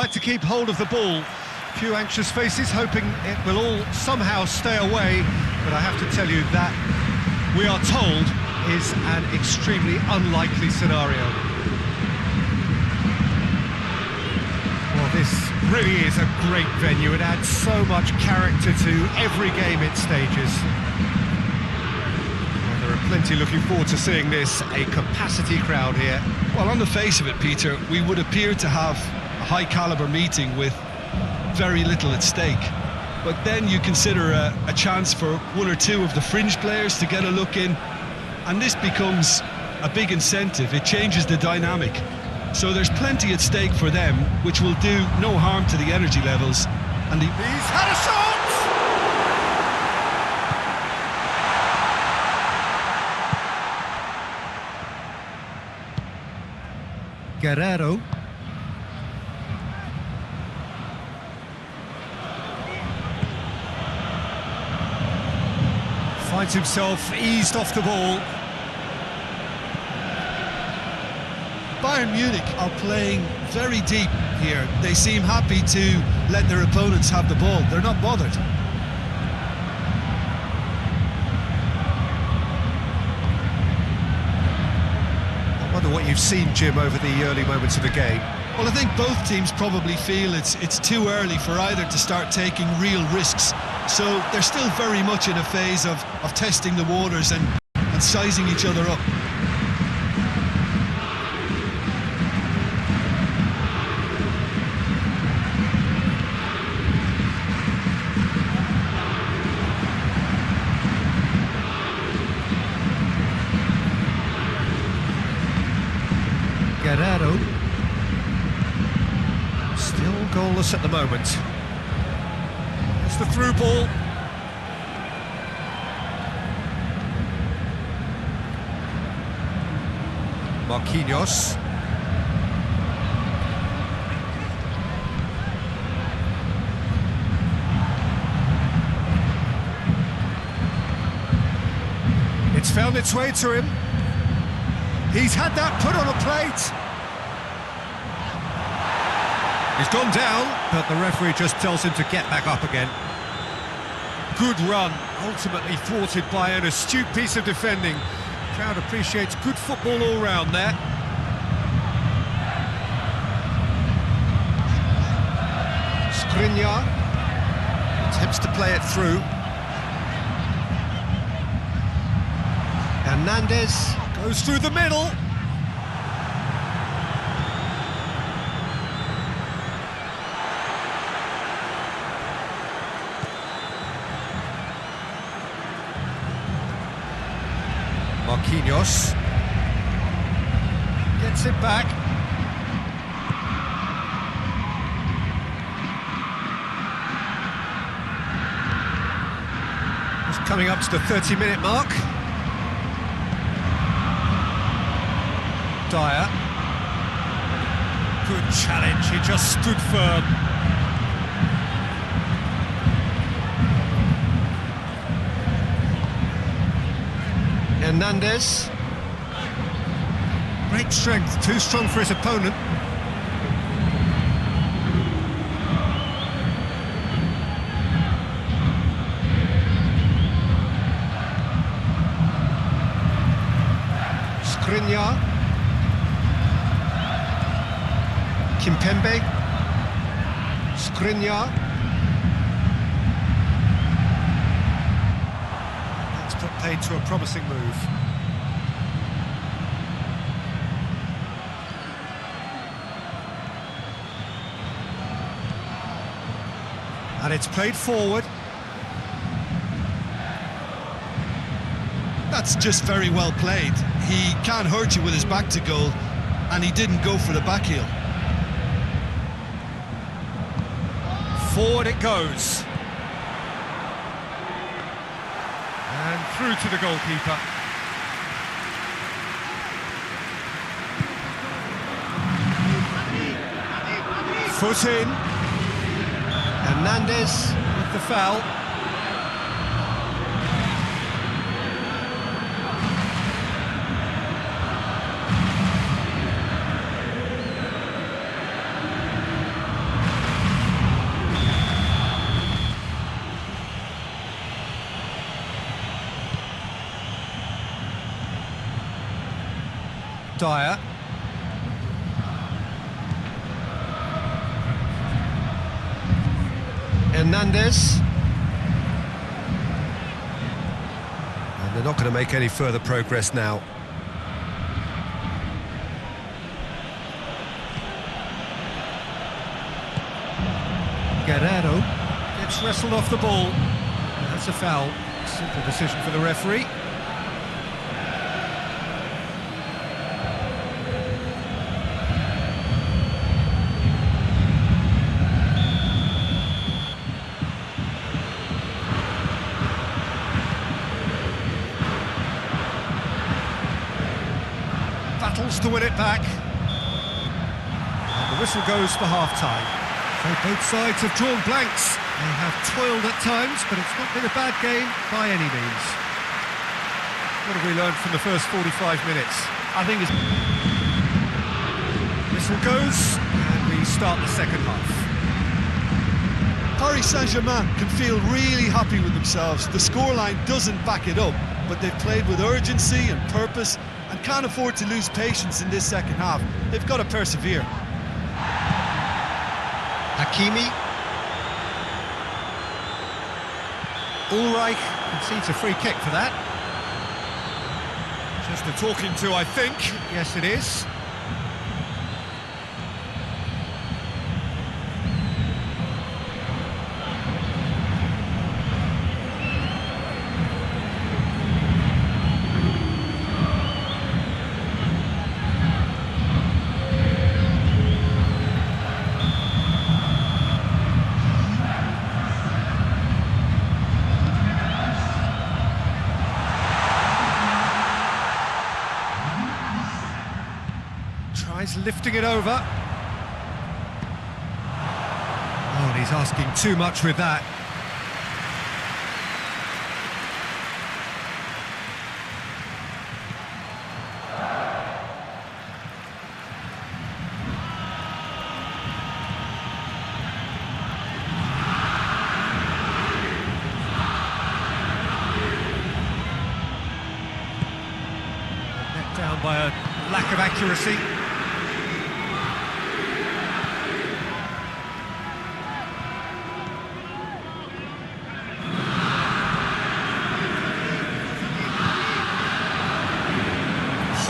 Like to keep hold of the ball. Few anxious faces hoping it will all somehow stay away, but I have to tell you that we are told is an extremely unlikely scenario. Well, this really is a great venue. It adds so much character to every game it stages. Well, there are plenty looking forward to seeing this, a capacity crowd here. Well, on the face of it, Peter, we would appear to have a high-caliber meeting with very little at stake. But then you consider a chance for one or two of the fringe players to get a look in, and this becomes a big incentive. It changes the dynamic. So there's plenty at stake for them, which will do no harm to the energy levels. And He's had a shot! Guerrero. Finds himself eased off the ball. Bayern Munich are playing very deep here. They seem happy to let their opponents have the ball. They're not bothered. I wonder what you've seen, Jim, over the early moments of the game. Well, I think both teams probably feel it's too early for either to start taking real risks. So they're still very much in a phase of testing the waters and sizing each other up. Guerrero. Still goalless at the moment. It's the through ball. Marquinhos. It's found its way to him. He's had that put on a plate. He's gone down, but the referee just tells him to get back up again. Good run, ultimately thwarted by an astute piece of defending. Crowd appreciates good football all round there. Skriniar attempts to play it through. Hernandez goes through the middle. Marquinhos gets it back. Just coming up to the 30-minute mark. Dyer. Good challenge, he just stood firm. Hernandez. Great strength, too strong for his opponent. Skriniar. Kimpembe. Skriniar. That's put paid to a promising move. And it's played forward. That's just very well played. He can't hurt you with his back to goal, and he didn't go for the back heel. Forward it goes. And through to the goalkeeper. Foot in. Hernandez with the foul. Dyer. Hernandez. And they're not going to make any further progress now. Guerrero gets wrestled off the ball. That's a foul. Simple decision for the referee. Battles to win it back. And the whistle goes for half-time. So both sides have drawn blanks. They have toiled at times, but it's not been a bad game by any means. What have we learned from the first 45 minutes? I think it's... Whistle goes, and we start the second half. Paris Saint-Germain can feel really happy with themselves. The scoreline doesn't back it up, but they've played with urgency and purpose and can't afford to lose patience in this second half. They've got to persevere. Hakimi. Ulreich concedes a free kick for that. Just a talking to, I think. Yes, it is. Tries lifting it over. Oh, and he's asking too much with that. Let down by a lack of accuracy.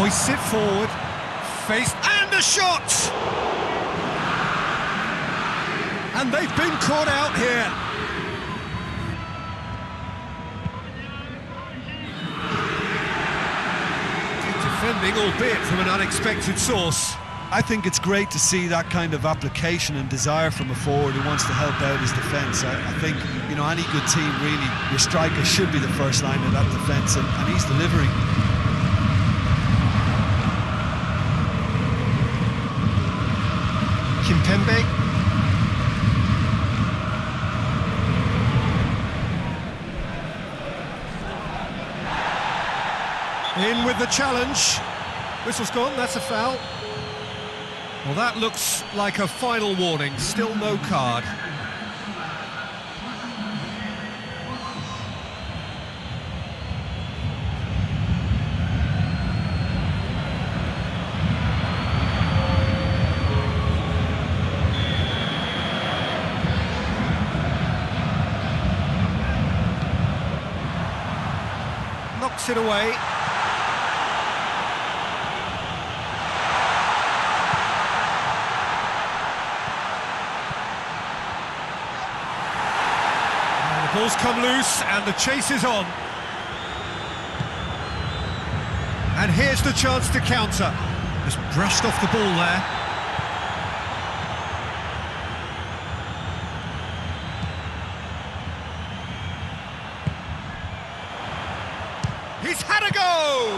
Hoists it forward, faced, and a shot! And they've been caught out here. Good defending, albeit from an unexpected source. I think it's great to see that kind of application and desire from a forward who wants to help out his defence. I think, you know, any good team, really, your striker should be the first line of that defence, and he's delivering. Kimpembe. In with the challenge. Whistle's gone, that's a foul. Well, that looks like a final warning, still no card. Knocks it away. And the ball's come loose and the chase is on. And here's the chance to counter. Just brushed off the ball there. He's had a go!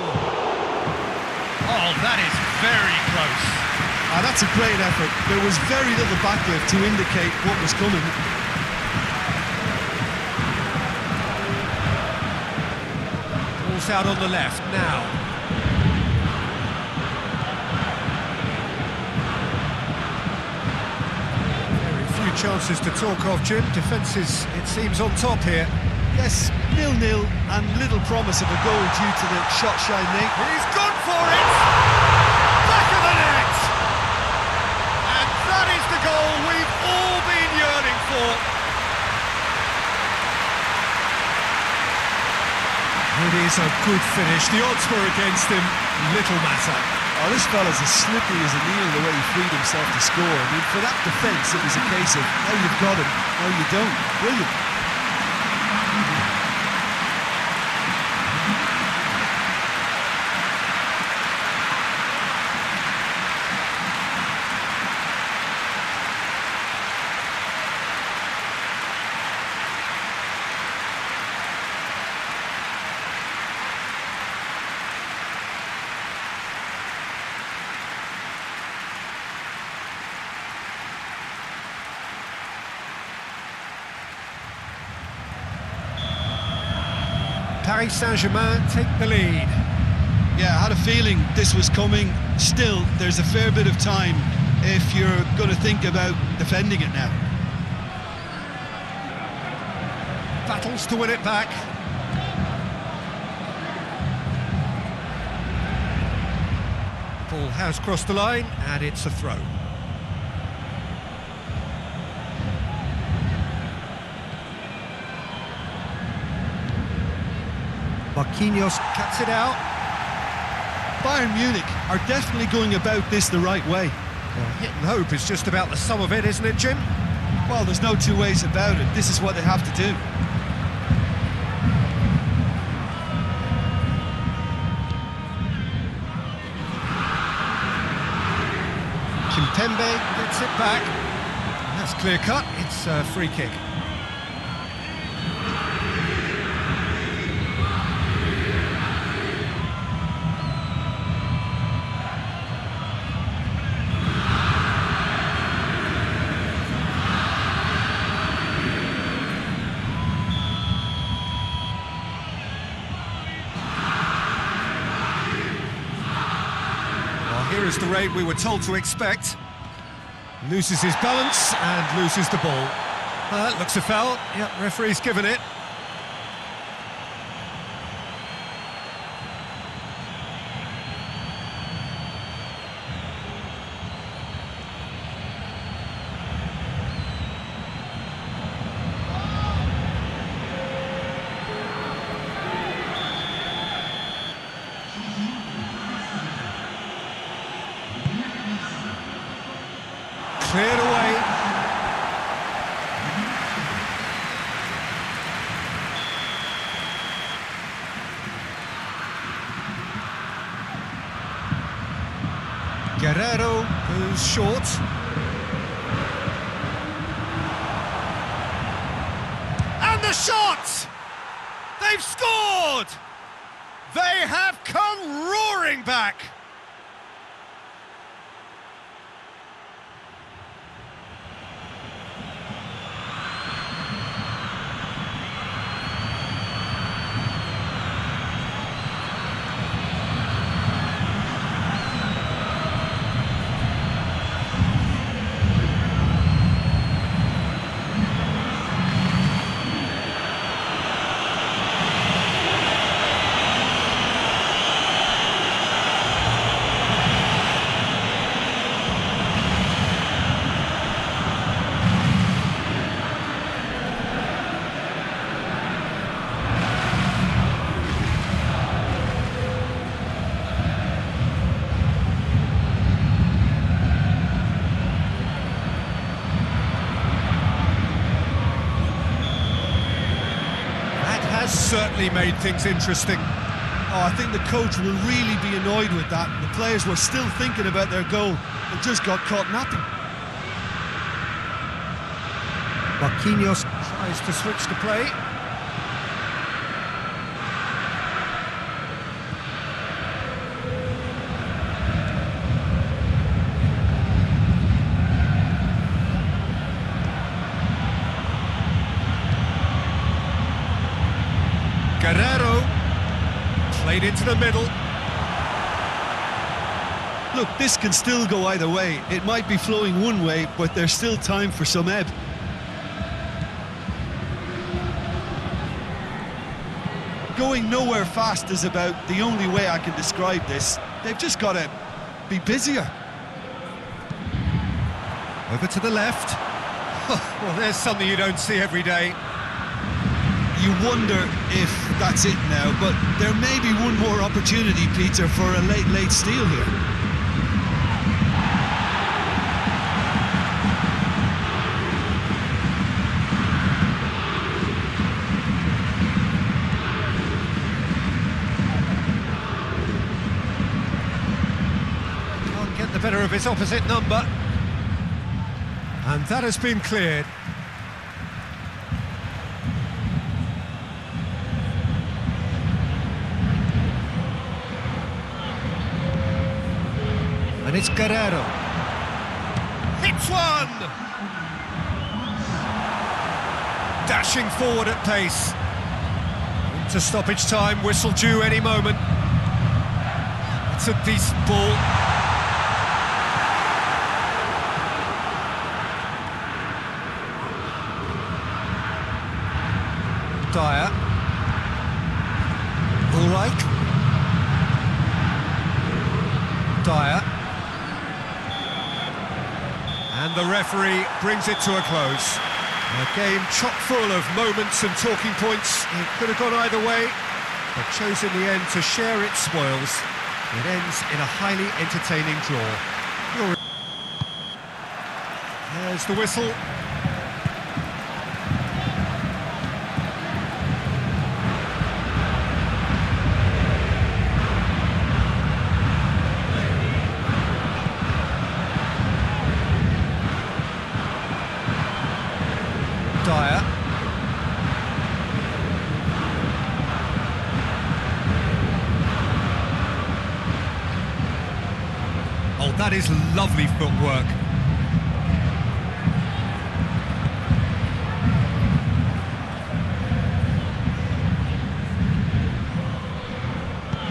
Oh, that is very close. That's a great effort. There was very little backlift to indicate what was coming. Ball's out on the left now. Very few chances to talk of, Jim. Defence is, it seems, on top here. Yes, 0-0 and little promise of a goal due to the shot-shy Nate. He's gone for it! of the net! And that is the goal we've all been yearning for. It is a good finish. The odds were against him, little matter. Oh, this fella's as slippery as a needle the way he freed himself to score. I mean, for that defence, it was a case of, now you've got him, now you don't. Brilliant. Paris Saint-Germain take the lead. Yeah, I had a feeling this was coming. Still, there's a fair bit of time if you're going to think about defending it now. Battles to win it back. Ball has crossed the line, and it's a throw. Marquinhos cuts it out. Bayern Munich are definitely going about this the right way. Well, hit and hope is just about the sum of it, isn't it, Jim? Well, there's no two ways about it. This is what they have to do. Kimpembe gets it back. That's clear cut. It's a free kick. Here is the rate we were told to expect. Loses his balance and loses the ball. Looks a foul. Yep, referee's given it. Cleared away. Guerrero goes short. And the shot! They've scored! They have come roaring back! Certainly made things interesting. Oh, I think the coach will really be annoyed with that. The players were still thinking about their goal and just got caught napping. Marquinhos tries to switch the play. Guerrero, played into the middle. Look, this can still go either way. It might be flowing one way, but there's still time for some ebb. Going nowhere fast is about the only way I can describe this. They've just got to be busier. Over to the left. Well, there's something you don't see every day. You wonder if that's it now, but there may be one more opportunity, Peter, for a late steal here. Can't get the better of his opposite number. And that has been cleared. And it's Guerrero. Hits one! Dashing forward at pace. Into stoppage time, whistle due any moment. It's a decent ball. Dyer. Ulreich. Dyer. And the referee brings it to a close. A game chock full of moments and talking points. It could have gone either way, but chose in the end to share its spoils. It ends in a highly entertaining draw. There's the whistle. Dyer. Oh, that is lovely footwork.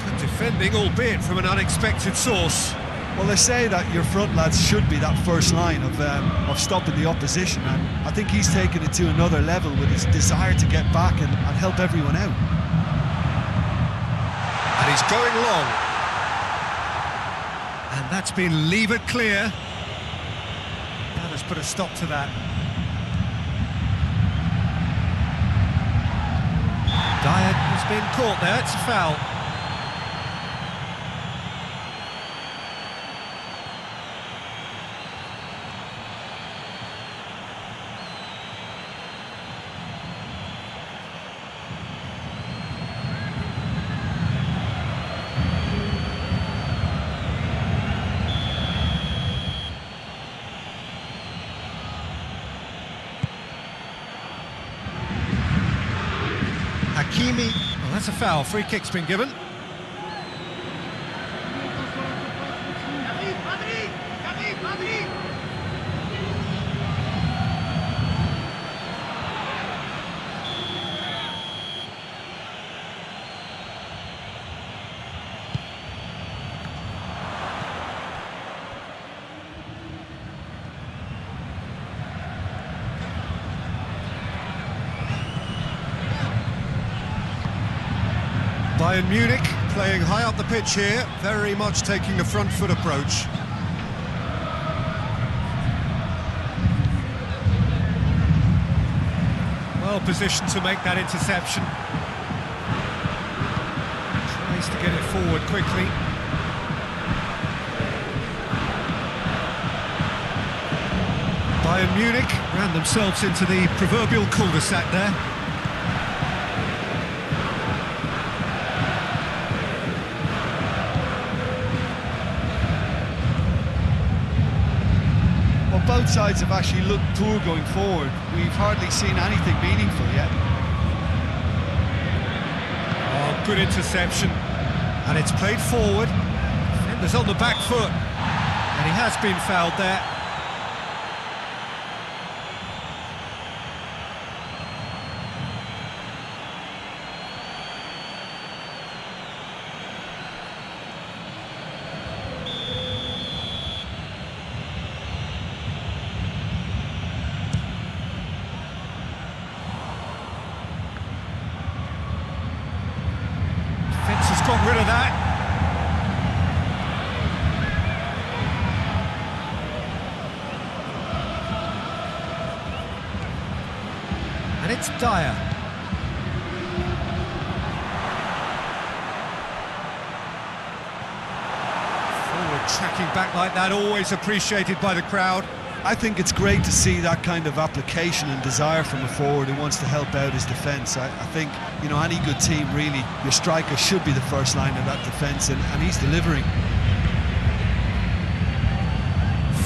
Good defending, albeit from an unexpected source. Well, they say that your front lads should be that first line of stopping the opposition, and I think he's taken it to another level with his desire to get back and help everyone out. And he's going long. And that's been levered clear. That has put a stop to that. Dyer has been caught there, it's a foul. Hakimi, well, that's a foul. Free kick's been given. Bayern Munich playing high up the pitch here, very much taking the front foot approach. Well positioned to make that interception. Tries to get it forward quickly. Bayern Munich ran themselves into the proverbial cul-de-sac there. Both sides have actually looked poor going forward. We've hardly seen anything meaningful yet. Oh, good interception. And it's played forward. Defender's on the back foot. And he has been fouled there. Got rid of that. It's Dyer. Forward tracking back like that, always appreciated by the crowd. I think it's great to see that kind of application and desire from a forward who wants to help out his defence. I think, you know, any good team, really, your striker should be the first line of that defence, and he's delivering.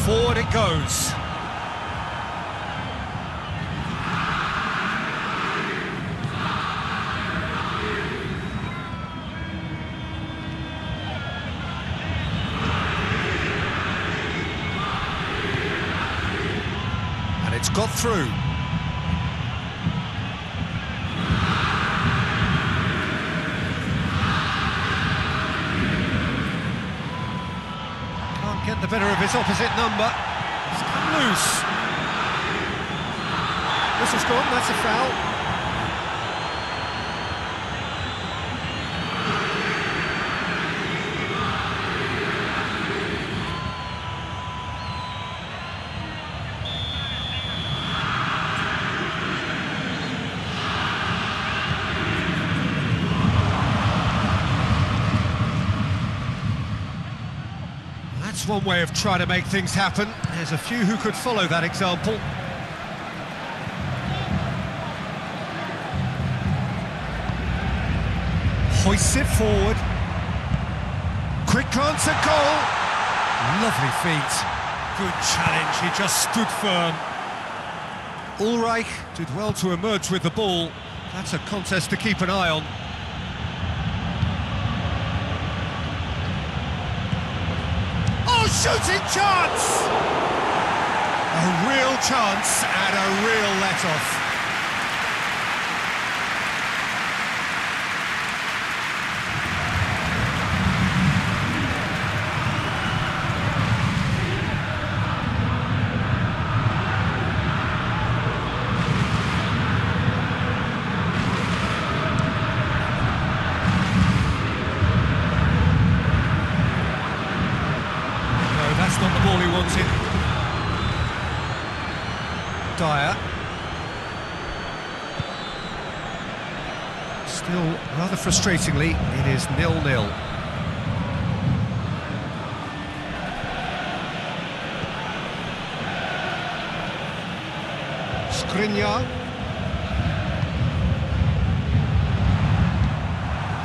Forward it goes. It's got through. Can't get the better of his opposite number. It's come loose. Whistle's gone, that's a foul. That's one way of trying to make things happen. There's a few who could follow that example. Hoists it forward. Quick glance at goal. Lovely feet. Good challenge, he just stood firm. Ulreich did well to emerge with the ball. That's a contest to keep an eye on. Shooting chance! A real chance and a real let-off. That's not the ball he wanted. Dyer. Still, rather frustratingly, it is 0-0. Skriniar.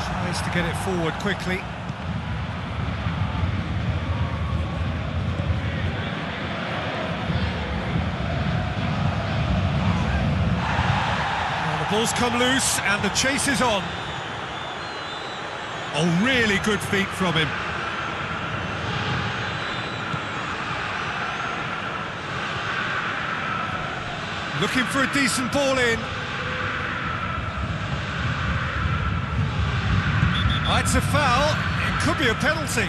Tries to get it forward quickly. Ball's come loose and the chase is on. Oh, really good feet from him. Looking for a decent ball in. It's a foul. It could be a penalty.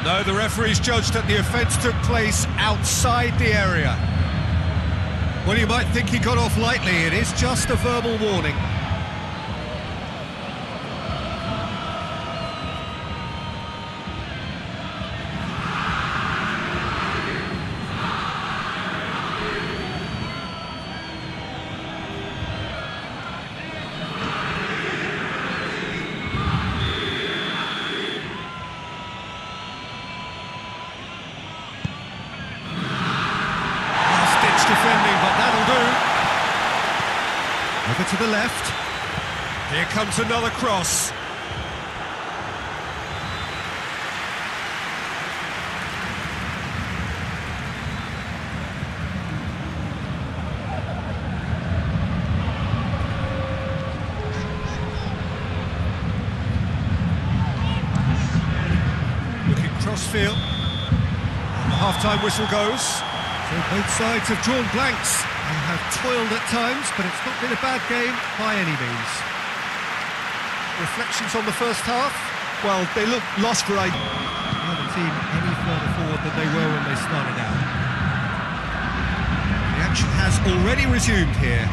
No, the referee's judged that the offence took place outside the area. Well, you might think he got off lightly. It is just a verbal warning. Defending, but that'll do. Over to the left. Here comes another cross. Looking crossfield. The half-time whistle goes. So both sides have drawn blanks. They have toiled at times, but it's not been a bad game by any means. Reflections on the first half? Well, they look lost for idea. Not a team any further forward than they were when they started out. The action has already resumed here.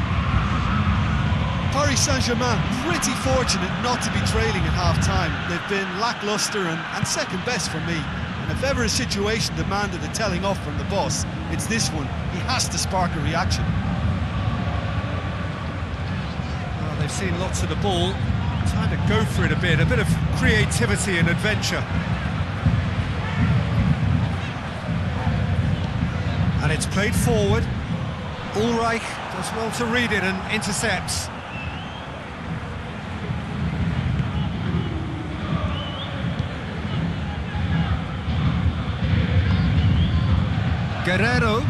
Paris Saint-Germain pretty fortunate not to be trailing at half-time. They've been lacklustre and second best for me. And if ever a situation demanded a telling off from the boss, it's this one. He has to spark a reaction. they've seen lots of the ball. Time to go for it a bit of creativity and adventure. And it's played forward. Ulreich does well to read it and intercepts. Guerrero.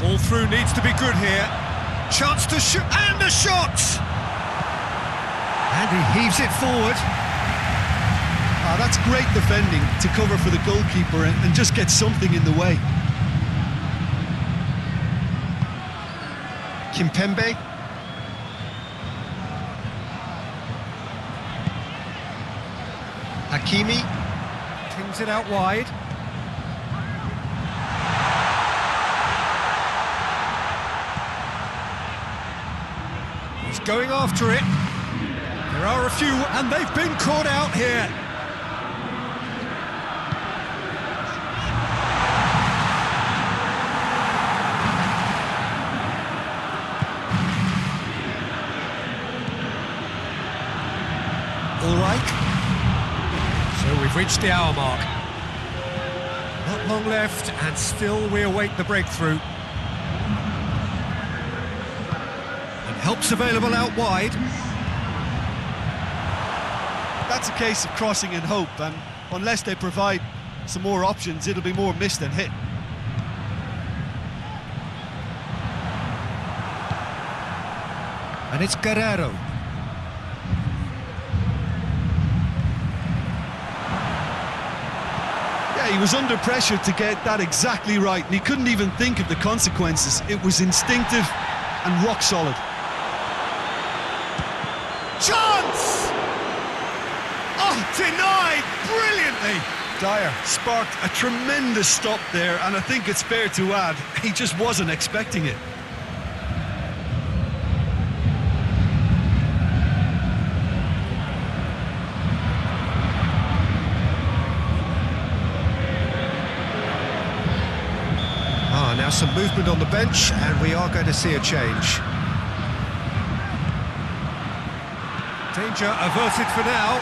Ball through needs to be good here. Chance to shoot, and a shot! And he heaves it forward. Ah, that's great defending to cover for the goalkeeper and just get something in the way. Kimpembe. Hakimi. Pings it out wide. He's going after it. There are a few, and they've been caught out here. Ulreich. So we've reached the hour mark. Not long left, and still we await the breakthrough. And help's available out wide. That's a case of crossing in hope, and unless they provide some more options, it'll be more miss than hit. And it's Guerrero. He was under pressure to get that exactly right, and he couldn't even think of the consequences. It was instinctive and rock solid. Chance! Oh, denied brilliantly! Dyer sparked a tremendous stop there, and I think it's fair to add, he just wasn't expecting it. Now some movement on the bench, and we are going to see a change. Danger averted for now.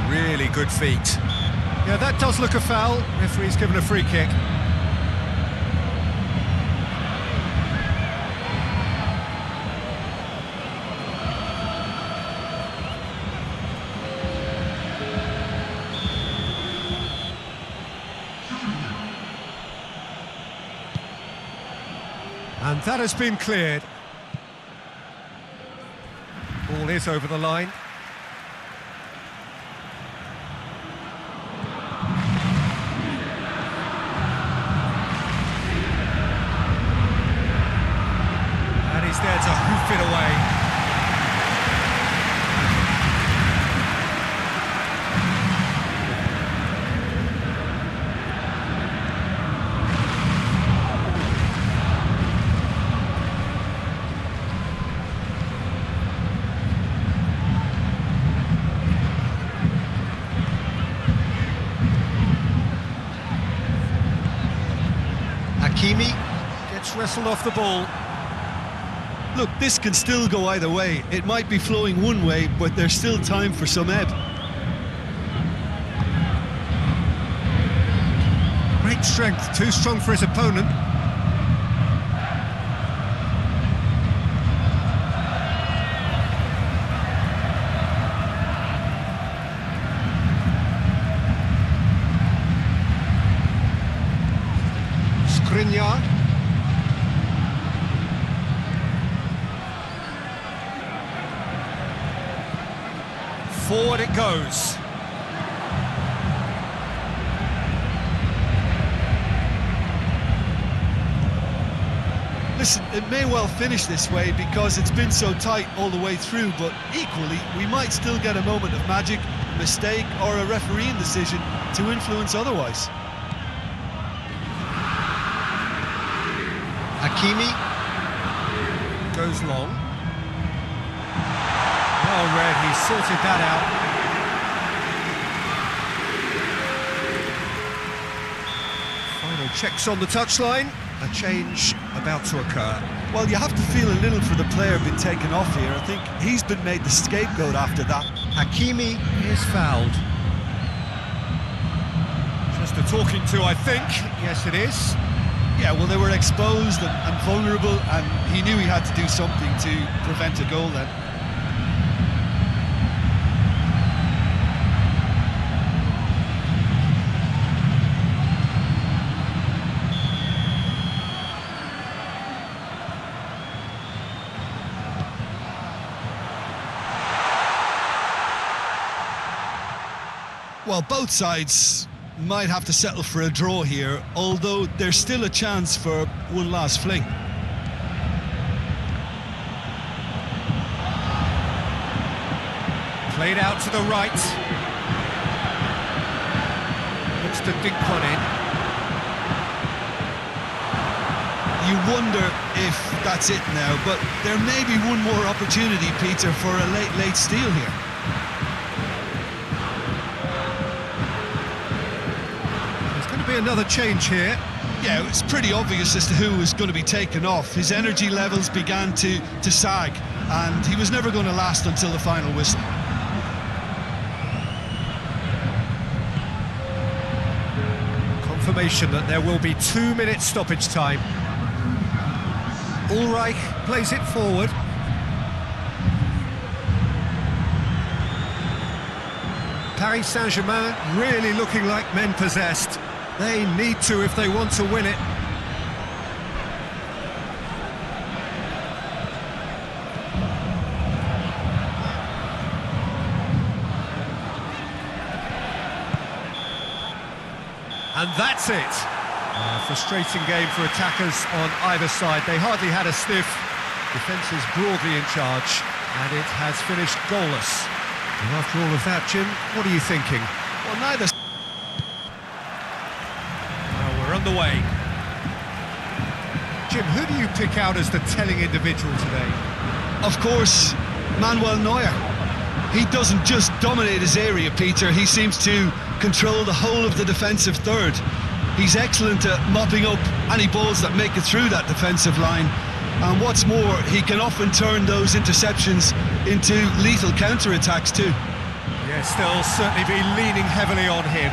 Really good feet. Yeah, that does look a foul. Referee's given a free kick. And that has been cleared. Ball is over the line. And he's there to hoof it away. Hakimi gets wrestled off the ball. Look, this can still go either way. It might be flowing one way, but there's still time for some ebb. Great strength, too strong for his opponent. Skriniar. Forward it goes. Listen, it may well finish this way because it's been so tight all the way through, but equally, we might still get a moment of magic, a mistake, or a refereeing decision to influence otherwise. Hakimi. goes long. Well read, he sorted that out. Final checks on the touchline. A change about to occur. Well, you have to feel a little for the player being taken off here. I think he's been made the scapegoat after that. Hakimi is fouled. Just a talking to, I think. Yes, it is. Yeah, well, they were exposed and vulnerable, and he knew he had to do something to prevent a goal then. Well, both sides might have to settle for a draw here, although there's still a chance for one last fling. Played out to the right. Looks to dink one in. You wonder if that's it now, but there may be one more opportunity, Peter, for a late steal here. Be another change here. Yeah, it's pretty obvious as to who was going to be taken off. His energy levels began to sag, and he was never going to last until the final whistle. Confirmation that there will be 2 minutes stoppage time. Ulreich plays it forward. Paris Saint-Germain really looking like men possessed. They need to if they want to win it. And that's it. A frustrating game for attackers on either side. They hardly had a sniff. Defence is broadly in charge, and it has finished goalless. And after all of that, Jim, what are you thinking? Well, neither... Underway. Jim, who do you pick out as the telling individual today? Of course, Manuel Neuer. He doesn't just dominate his area, Peter. He seems to control the whole of the defensive third. He's excellent at mopping up any balls that make it through that defensive line. And what's more, he can often turn those interceptions into lethal counterattacks too. Yeah, still certainly be leaning heavily on him.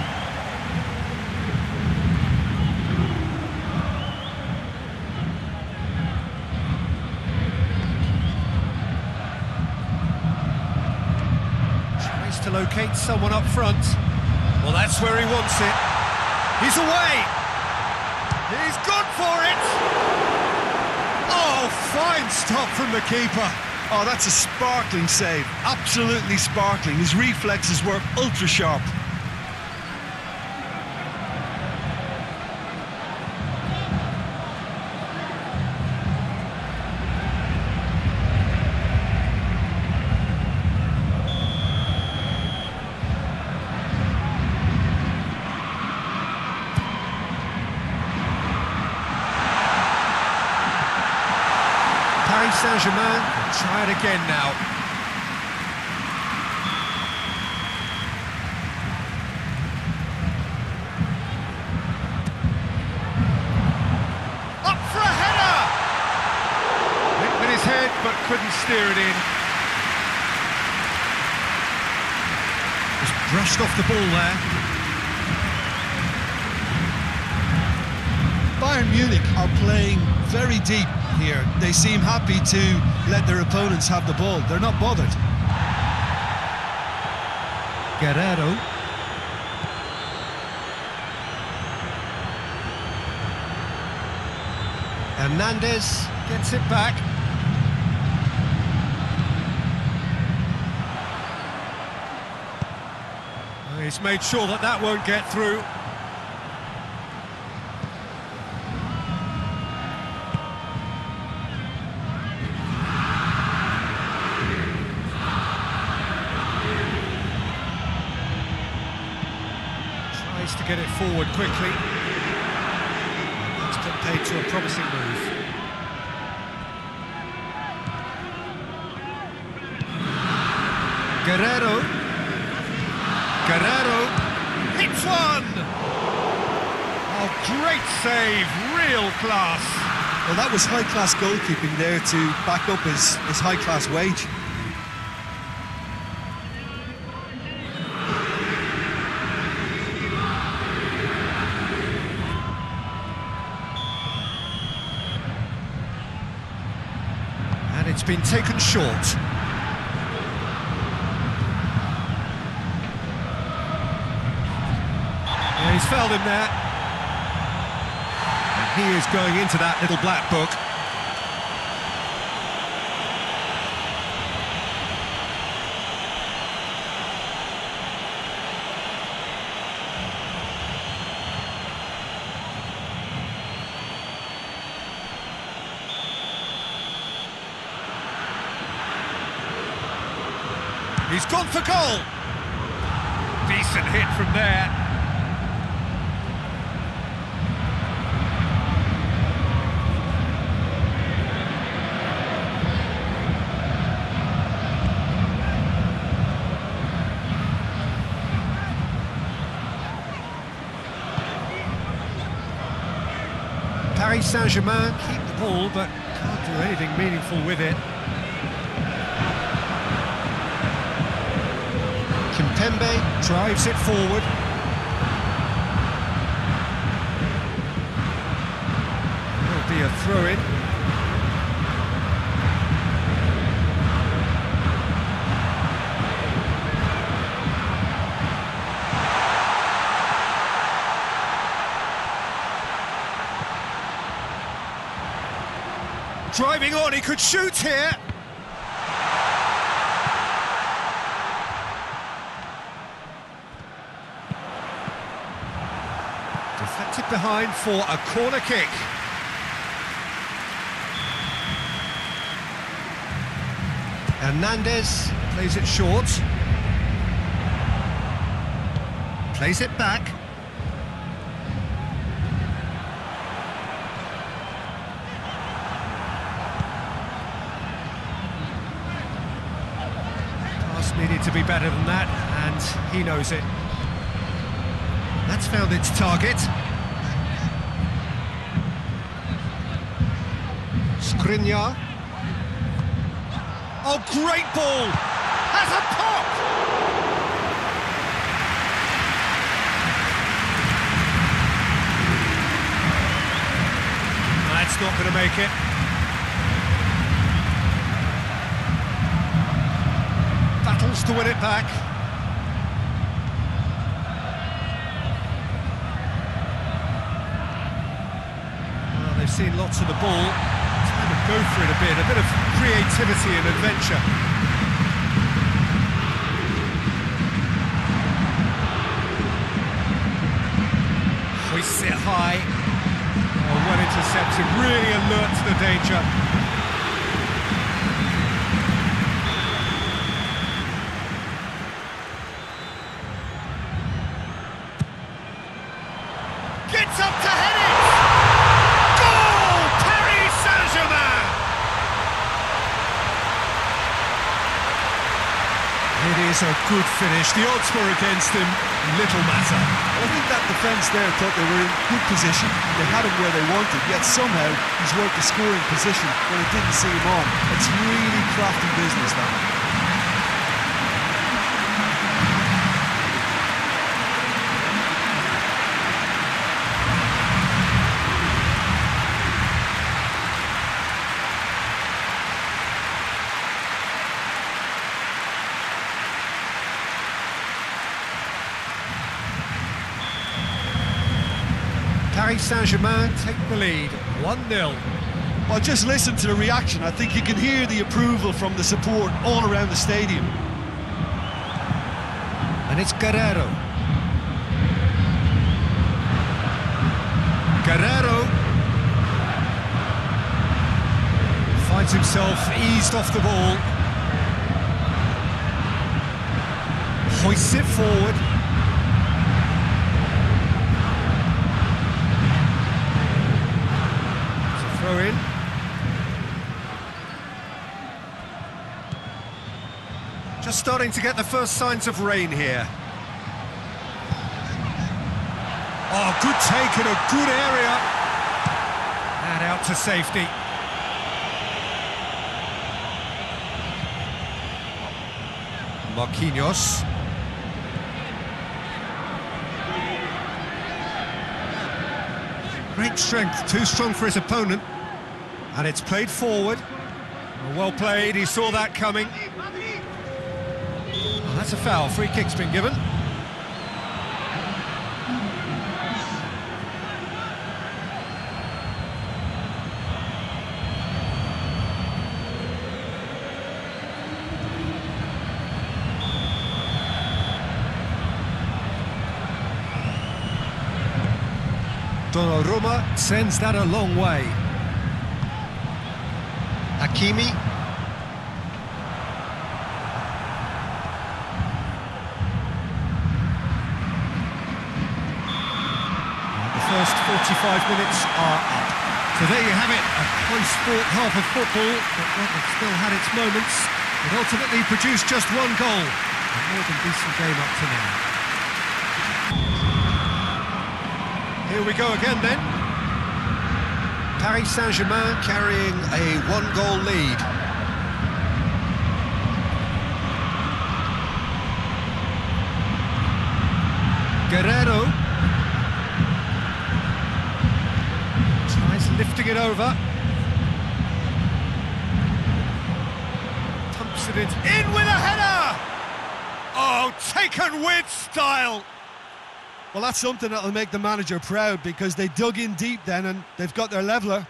To locate someone up front. Well, that's where he wants it. He's away. He's gone for it. Oh, fine stop from the keeper. Oh, that's a sparkling save. Absolutely sparkling. His reflexes were ultra sharp. Paris Saint-Germain will try it again now. Up for a header! Hit with his head, but couldn't steer it in. Just brushed off the ball there. Bayern Munich are playing very deep here. They seem happy to let their opponents have the ball. They're not bothered. Guerrero. Hernandez gets it back. He's made sure that that won't get through. To get it forward quickly. That's been paid to a promising move. Guerrero. Guerrero hits one! Oh, great save, real class. Well, that was high-class goalkeeping there to back up his high-class wage. And it's been taken short. Yeah, he's fouled him there. And he is going into that little black book. He's gone for goal. Decent hit from there. Paris Saint-Germain keep the ball, but can't do anything meaningful with it. Kimpembe drives it forward. There'll be a throw-in. Driving on, he could shoot here. Deflected behind for a corner kick. Hernandez plays it short. Plays it back. Pass needed to be better than that, and he knows it. That's found its target. Skriniar. Oh, great ball! Has a pop! That's not going to make it. Battles to win it back. They've seen lots of the ball. Time to go for it a bit of creativity and adventure. Hoists it high. Oh, well intercepted, really alert to the danger. Gets up to head it! It is a good finish. The odds were against him, little matter. I think that defence there thought they were in good position. They had him where they wanted, yet somehow he's worked the scoring position when it didn't see him on. It's really crafty business, that. Paris Saint-Germain take the lead, 1-0. Well, just listen to the reaction. I think you can hear the approval from the support all around the stadium. And it's Guerrero. Guerrero finds himself eased off the ball. Hoists it forward. Throw in. Just starting to get the first signs of rain here. Oh, good take in a good area. And out to safety. Marquinhos. Great strength, too strong for his opponent. And it's played forward. Well played, he saw that coming. Well, that's a foul, free kick's been given. Donnarumma sends that a long way. Hakimi. The first 45 minutes are up. So there you have it, a close-fought half of football, but one that still had its moments. It ultimately produced just one goal. A more than decent game up to now. Here we go again then. Paris Saint-Germain carrying a one-goal lead. Guerrero tries lifting it over. Pumps it in with a header! Oh, taken with style! Well, that's something that'll make the manager proud, because they dug in deep then and they've got their leveller.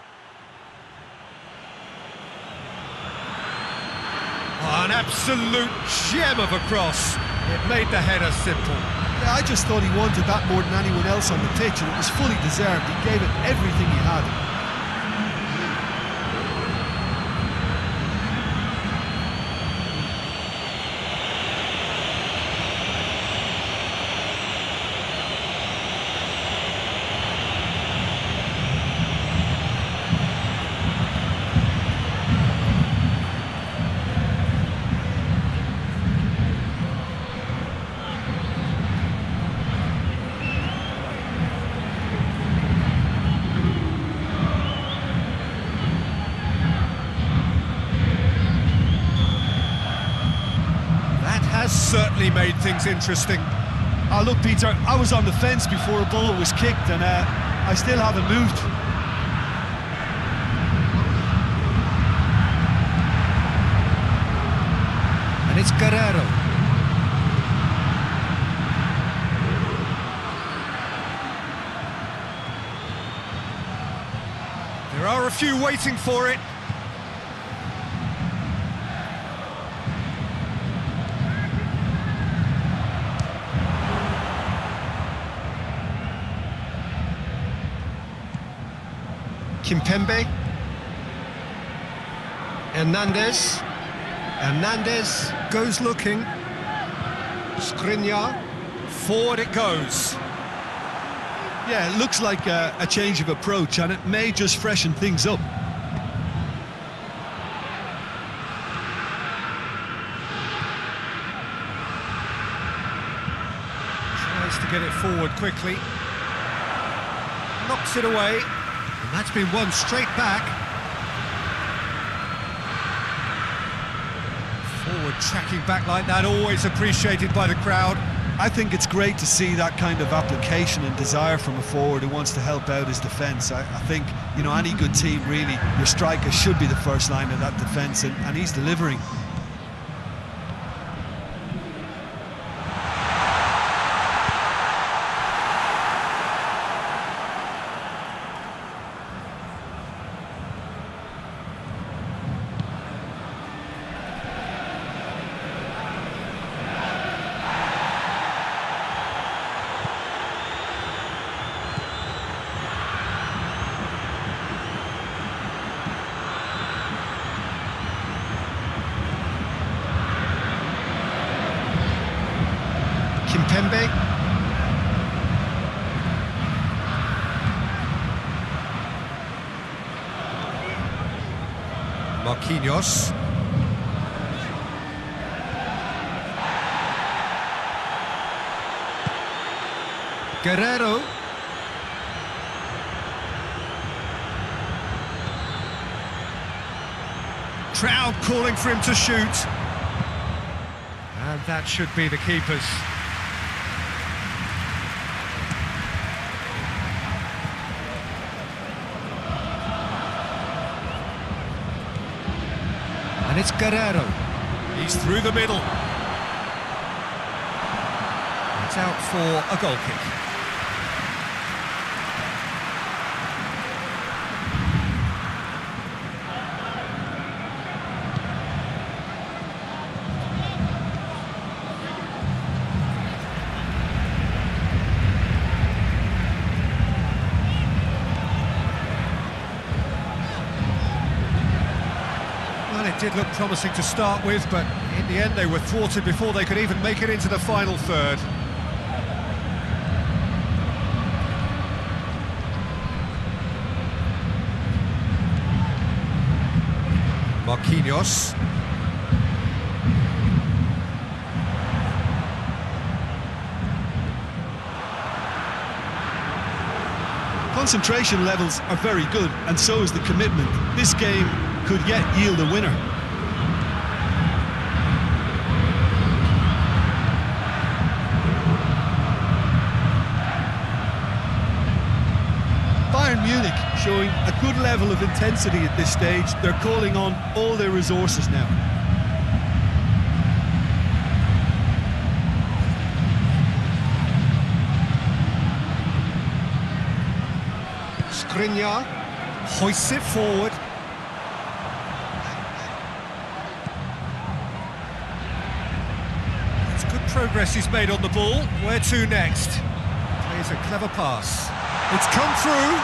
Oh, an absolute gem of a cross. It made the header simple. Yeah, I just thought he wanted that more than anyone else on the pitch, and it was fully deserved. He gave it everything he had. Certainly made things interesting. Oh, look, Peter, I was on the fence before a ball was kicked, and I still haven't moved. And it's Guerrero. There are a few waiting for it. Kimpembe, Hernandez goes looking, Skriniar, forward it goes. Yeah, it looks like a change of approach, and it may just freshen things up. Tries to get it forward quickly, knocks it away. And that's been won straight back. Forward tracking back like that, always appreciated by the crowd. I think it's great to see that kind of application and desire from a forward who wants to help out his defence. I think, you know, any good team, really, your striker should be the first line of that defence, and he's delivering. Kimpembe. Marquinhos. Guerrero. Crowd calling for him to shoot. And that should be the keeper's. And it's Guerrero. He's through the middle. It's out for a goal kick. Well, it did look promising to start with, but in the end they were thwarted before they could even make it into the final third. Marquinhos. Concentration levels are very good, and so is the commitment. This game could yet yield a winner. Bayern Munich showing a good level of intensity at this stage. They're calling on all their resources now. Skriniar hoists it forward. It's good progress he's made on the ball. Where to next? Plays a clever pass. It's come through.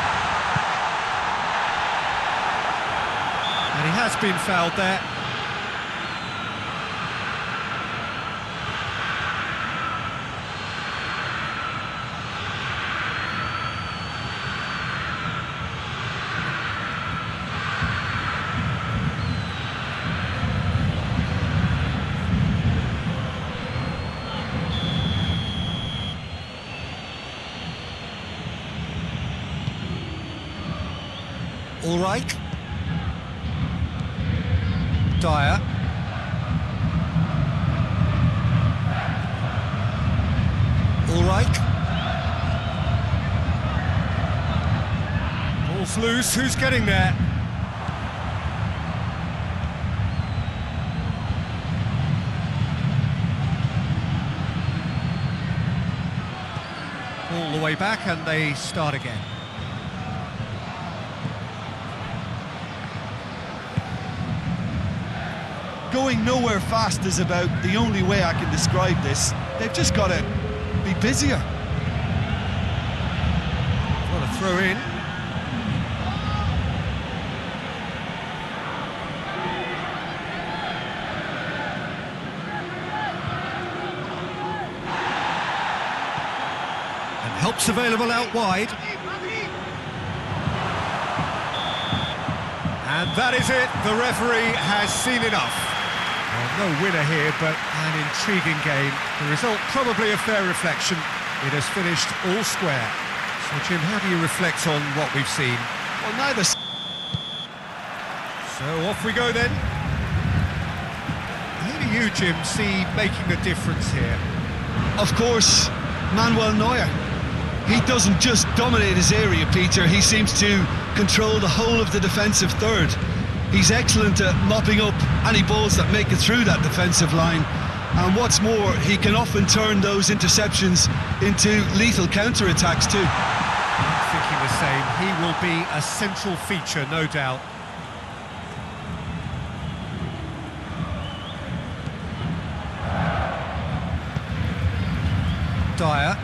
And he has been fouled there. All right. Dyer. All right. Ball's loose. Who's getting there? All the way back, and they start again. Going nowhere fast is about the only way I can describe this. They've just got to be busier. What a throw in. And help's available out wide. And that is it. The referee has seen enough. Well, no winner here, but an intriguing game. The result probably a fair reflection. It has finished all square. So, Jim, how do you reflect on what we've seen? Well, neither. So off we go then. Who do you, Jim, see making the difference here? Of course, Manuel Neuer. He doesn't just dominate his area, Peter. He seems to control the whole of the defensive third. He's excellent at mopping up any balls that make it through that defensive line. And what's more, he can often turn those interceptions into lethal counterattacks too. I'm thinking the same. He will be a central feature, no doubt. Dyer.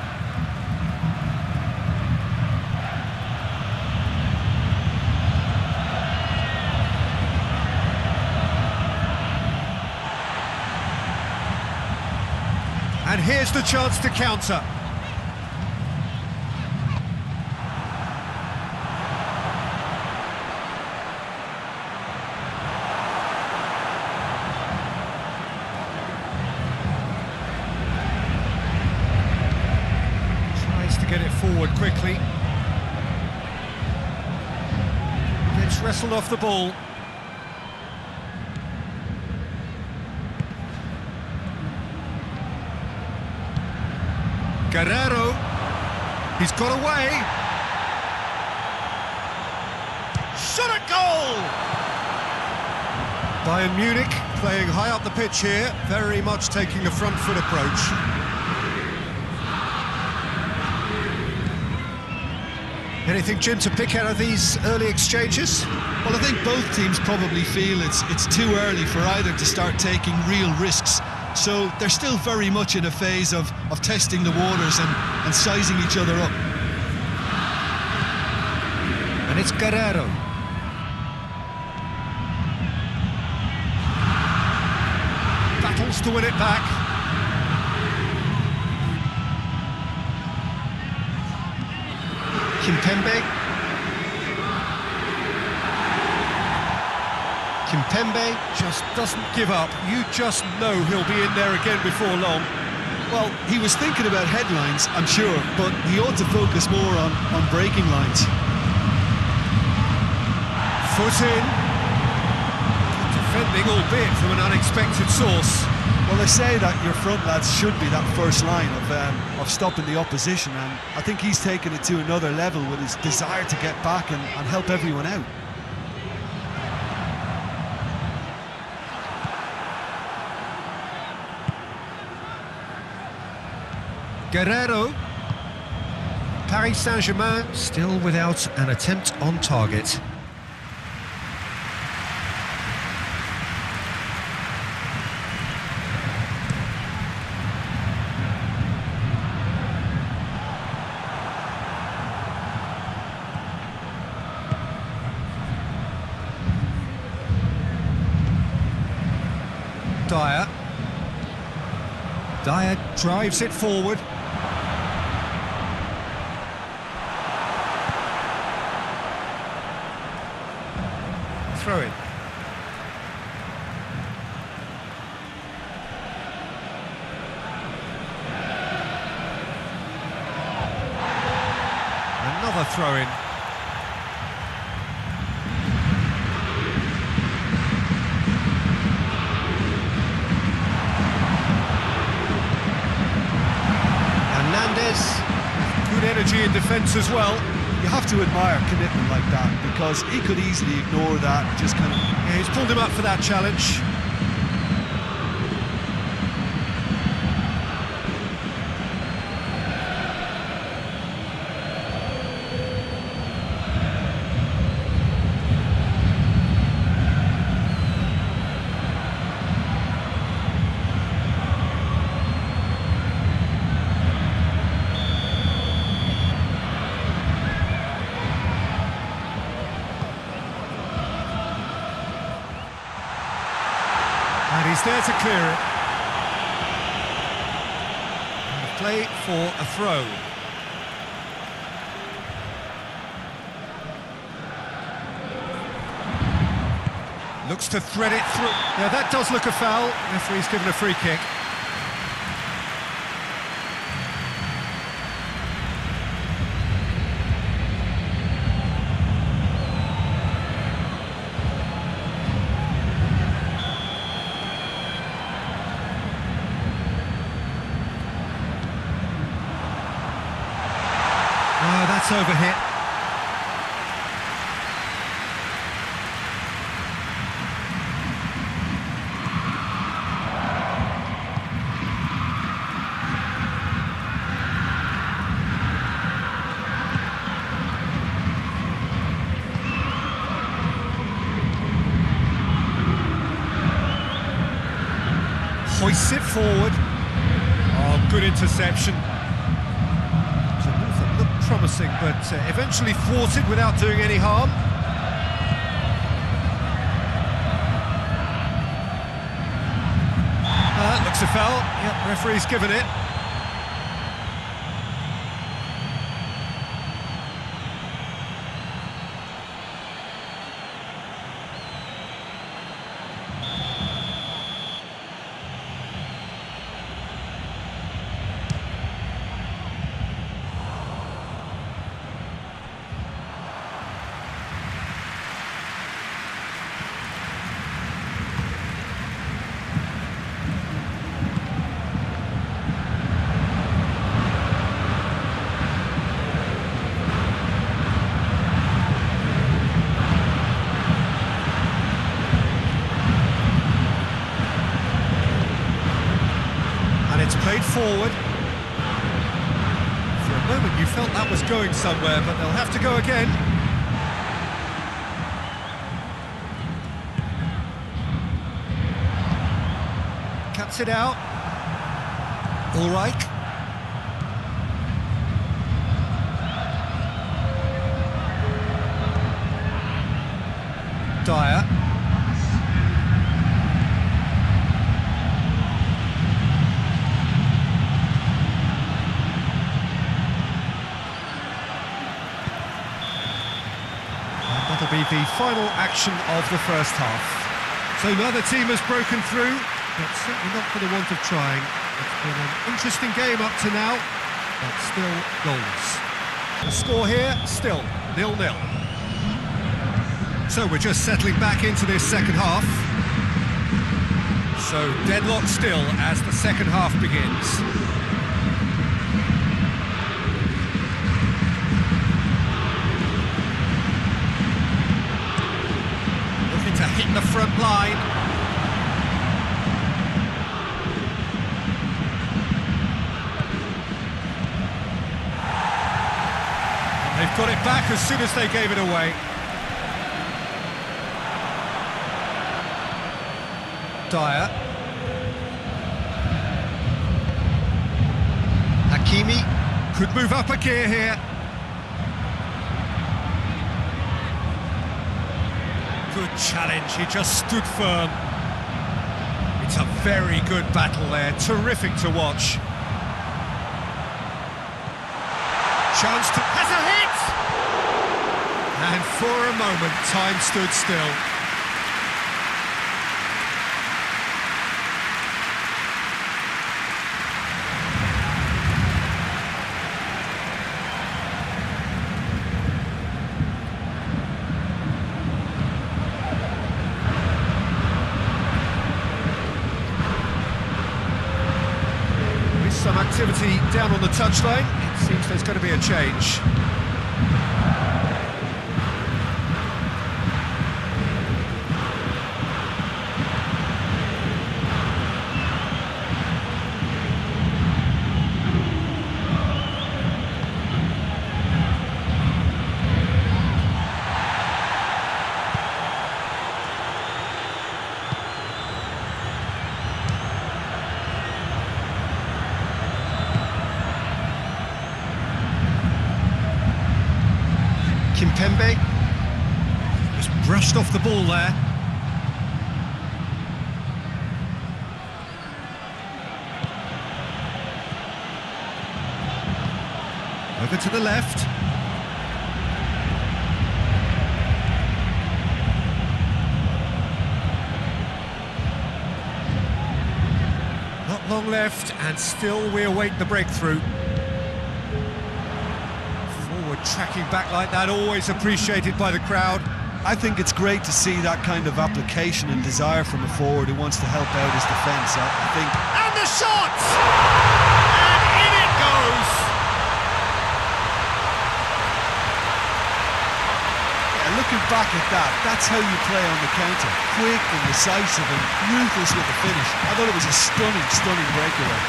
And here's the chance to counter. Tries to get it quickly. Gets wrestled off the ball. Guerrero, he's got away. Shot at goal! Bayern Munich playing high up the pitch here, very much taking the front foot approach. Anything, Jim, to pick out of these early exchanges? Well, I think both teams probably feel it's too early for either to start taking real risks. So they're still very much in a phase of testing the waters and sizing each other up. And it's Guerrero. Battles to win it back. Kimpembe just doesn't give up. You just know he'll be in there again before long. Well, he was thinking about headlines, I'm sure, but he ought to focus more on breaking lines. Foot in. Good defending, albeit from an unexpected source. Well, they say that your front lads should be that first line of stopping the opposition, and I think he's taken it to another level with his desire to get back and help everyone out. Guerrero. Paris Saint-Germain still without an attempt on target. Dyer drives it forward. Throw in. Another throw in. Good energy in defence as well. You have to admire commitment like that, because he could easily ignore that and just kind of... Yeah, he's pulled him up for that challenge. And he's there to clear it. And the play for a throw. Looks to thread it through. Yeah, that does look a foul. Referee's given a free kick. That's overhit. Hoists it forward. Oh, good interception. Promising, but eventually thwarted without doing any harm. Looks a foul. Yep, referee's given it. It's played forward. For a moment you felt that was going somewhere, but they'll have to go again. Cuts it out. All right. Dyer. That'll be the final action of the first half. So neither team has broken through, but certainly not for the want of trying. It's been an interesting game up to now, but still goals. The score here, still 0-0. So we're just settling back into this second half. So deadlock still as the second half begins. To hit the front line. They've got it back as soon as they gave it away. Dyer. Hakimi could move up a gear here. Good challenge, he just stood firm. It's a very good battle there, terrific to watch. Chance to... has a hit! And for a moment, time stood still. Some activity down on the touchline. It seems there's going to be a change. Kimpembe just brushed off the ball there. Over to the left. Not long left, and still we await the breakthrough. Tracking back like that, always appreciated by the crowd. I think it's great to see that kind of application and desire from a forward who wants to help out his defence. I think. And the shot! And in it goes! Yeah, looking back at that, that's how you play on the counter. Quick and decisive and ruthless with the finish. I thought it was a stunning, stunning breakaway.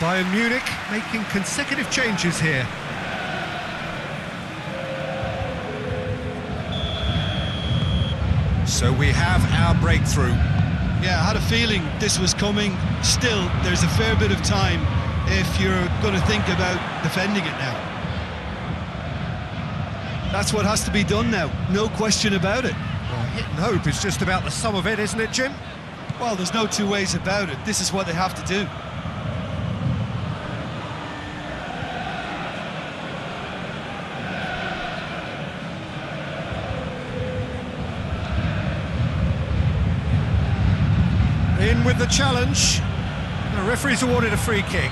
Bayern Munich making consecutive changes here. So we have our breakthrough. Yeah, I had a feeling this was coming. Still, there's a fair bit of time if you're going to think about defending it now. That's what has to be done now, no question about it. Well, hit and hope is just about the sum of it, isn't it, Jim? Well, there's no two ways about it. This is what they have to do. In with the challenge. The referee's awarded a free kick.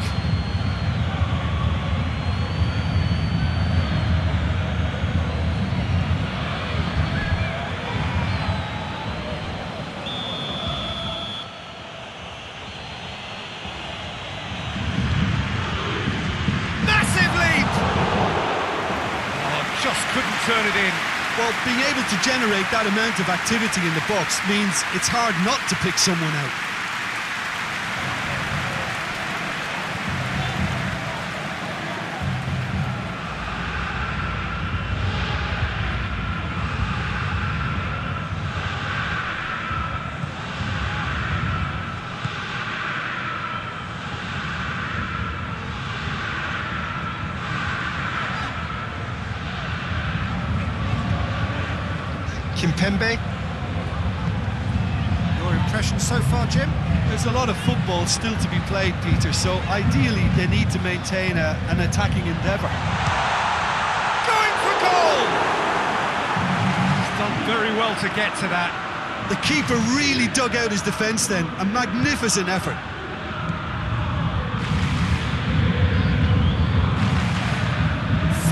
turn it in. Well, being able to generate that amount of activity in the box means it's hard not to pick someone out. Kimpembe. Your impression so far, Jim? There's a lot of football still to be played, Peter, so ideally they need to maintain an attacking endeavour. Going for goal! He's done very well to get to that. The keeper really dug out his defence then, a magnificent effort.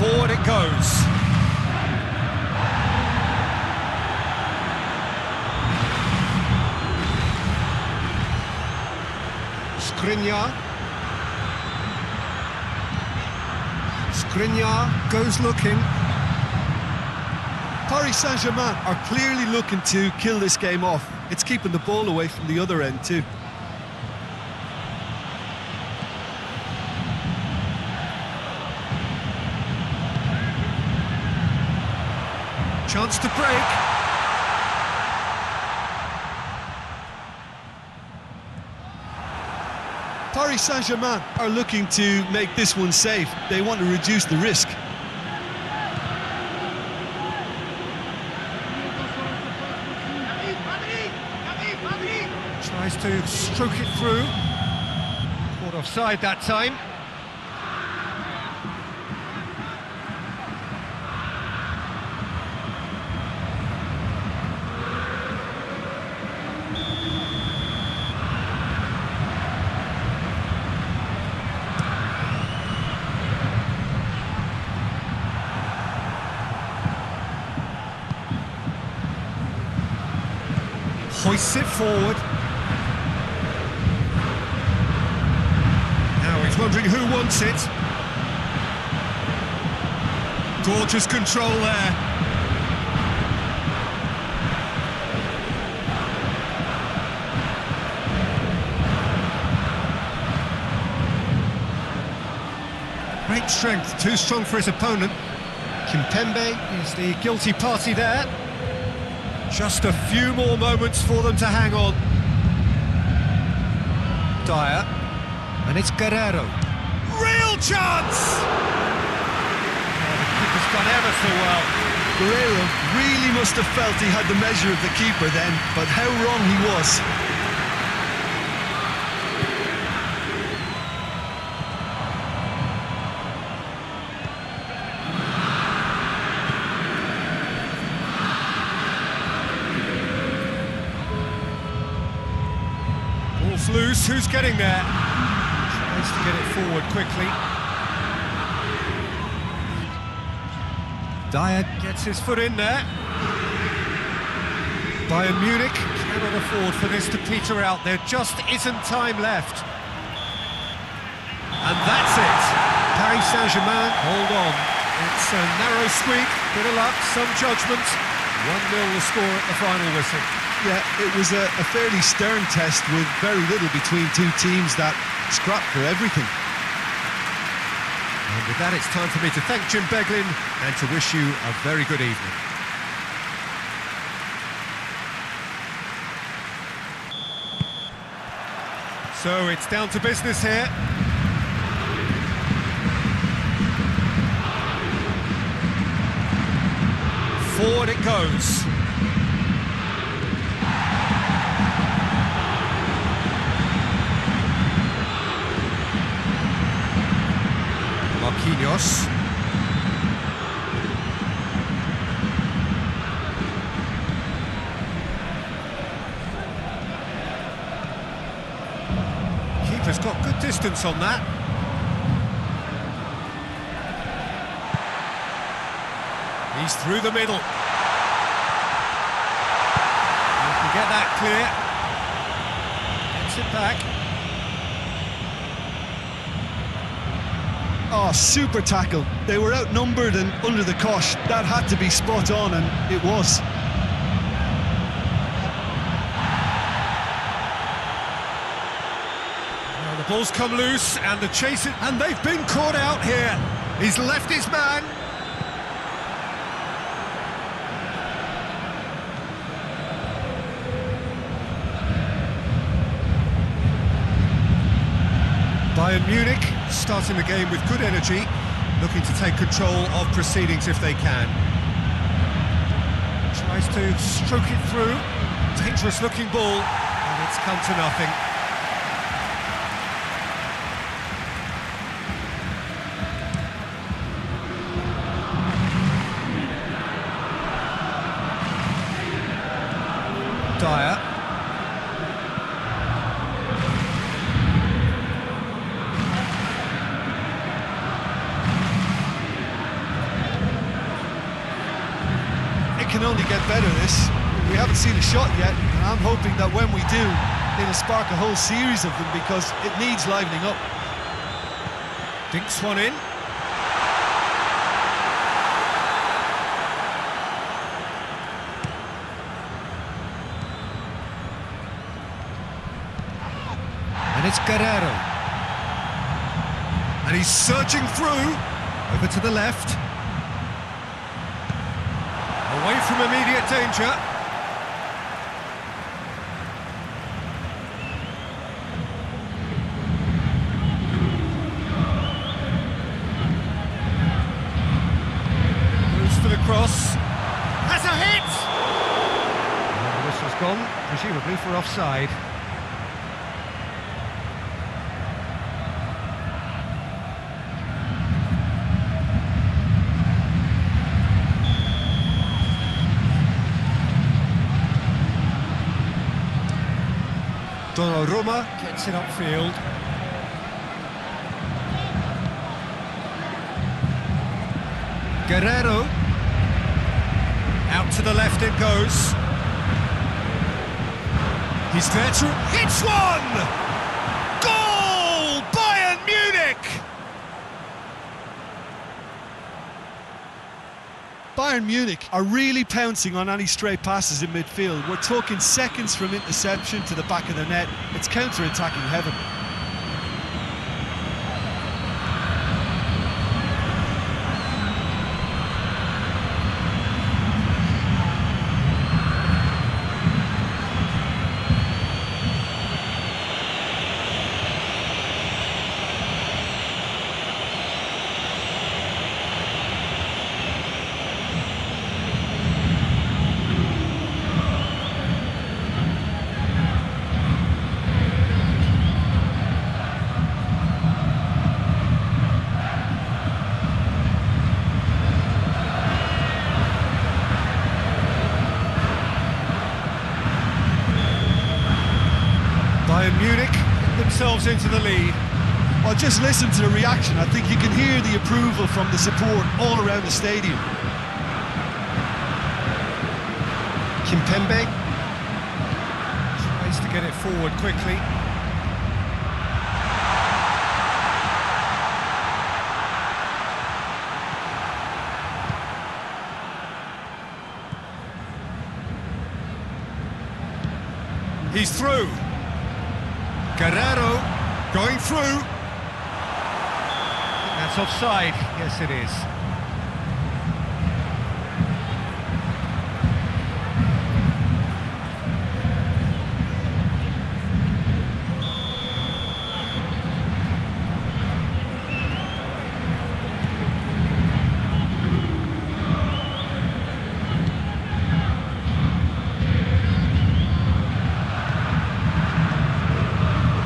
Forward it goes. Skriniar goes looking. Paris Saint-Germain are clearly looking to kill this game off. It's keeping the ball away from the other end too. Chance to break. Paris Saint-Germain are looking to make this one safe. They want to reduce the risk. Tries to stroke it through. Caught offside that time. Hoists it forward. Now he's wondering who wants it. Gorgeous control there. Great strength, too strong for his opponent. Kimpembe is the guilty party there. Just a few more moments for them to hang on. Dyer, and it's Guerrero. Real chance! Oh, the keeper's done ever so well. Guerrero really must have felt he had the measure of the keeper then, but how wrong he was. Loose, who's getting there? Tries to get it forward quickly. Dyer gets his foot in there. Bayern Munich cannot afford for this to peter out. There just isn't time left. And that's it. Paris Saint-Germain hold on. It's a narrow squeak, bit of luck, some judgment. 1-0 the score at the final whistle. Yeah, it was a fairly stern test with very little between two teams that scrapped for everything. And with that, it's time for me to thank Jim Beglin and to wish you a very good evening. So it's down to business here. Forward it goes. Marquinhos. Keeper's got good distance on that. He's through the middle. You can get that clear. Gets it back. Oh, super tackle. They were outnumbered and under the cosh. That had to be spot on, and it was. Well, the ball's come loose and the chase it, and they've been caught out here. He's left his man. Bayern Munich starting the game with good energy, looking to take control of proceedings if they can. Tries to stroke it through, dangerous looking ball, and it's come to nothing. Dyer. Can only get better this. We haven't seen a shot yet, and I'm hoping that when we do, it'll spark a whole series of them because it needs livening up. Dinks one in. And it's Guerrero. And he's surging through, over to the left. Away from immediate danger. Moves for the cross. Has a hit! And the whistle's gone, presumably for offside. Roma gets it upfield. Guerrero. Out to the left it goes. He's there to... Hits one! Goal! Bayern Munich! Bayern Munich are really pouncing on any stray passes in midfield. We're talking seconds from interception to the back of the net. It's counter-attacking heaven. Bayern Munich get themselves into the lead. Well, just listen to the reaction. I think you can hear the approval from the support all around the stadium. Kimpembe tries to get it forward quickly. He's through. Guerrero going through. That's offside. Yes, it is.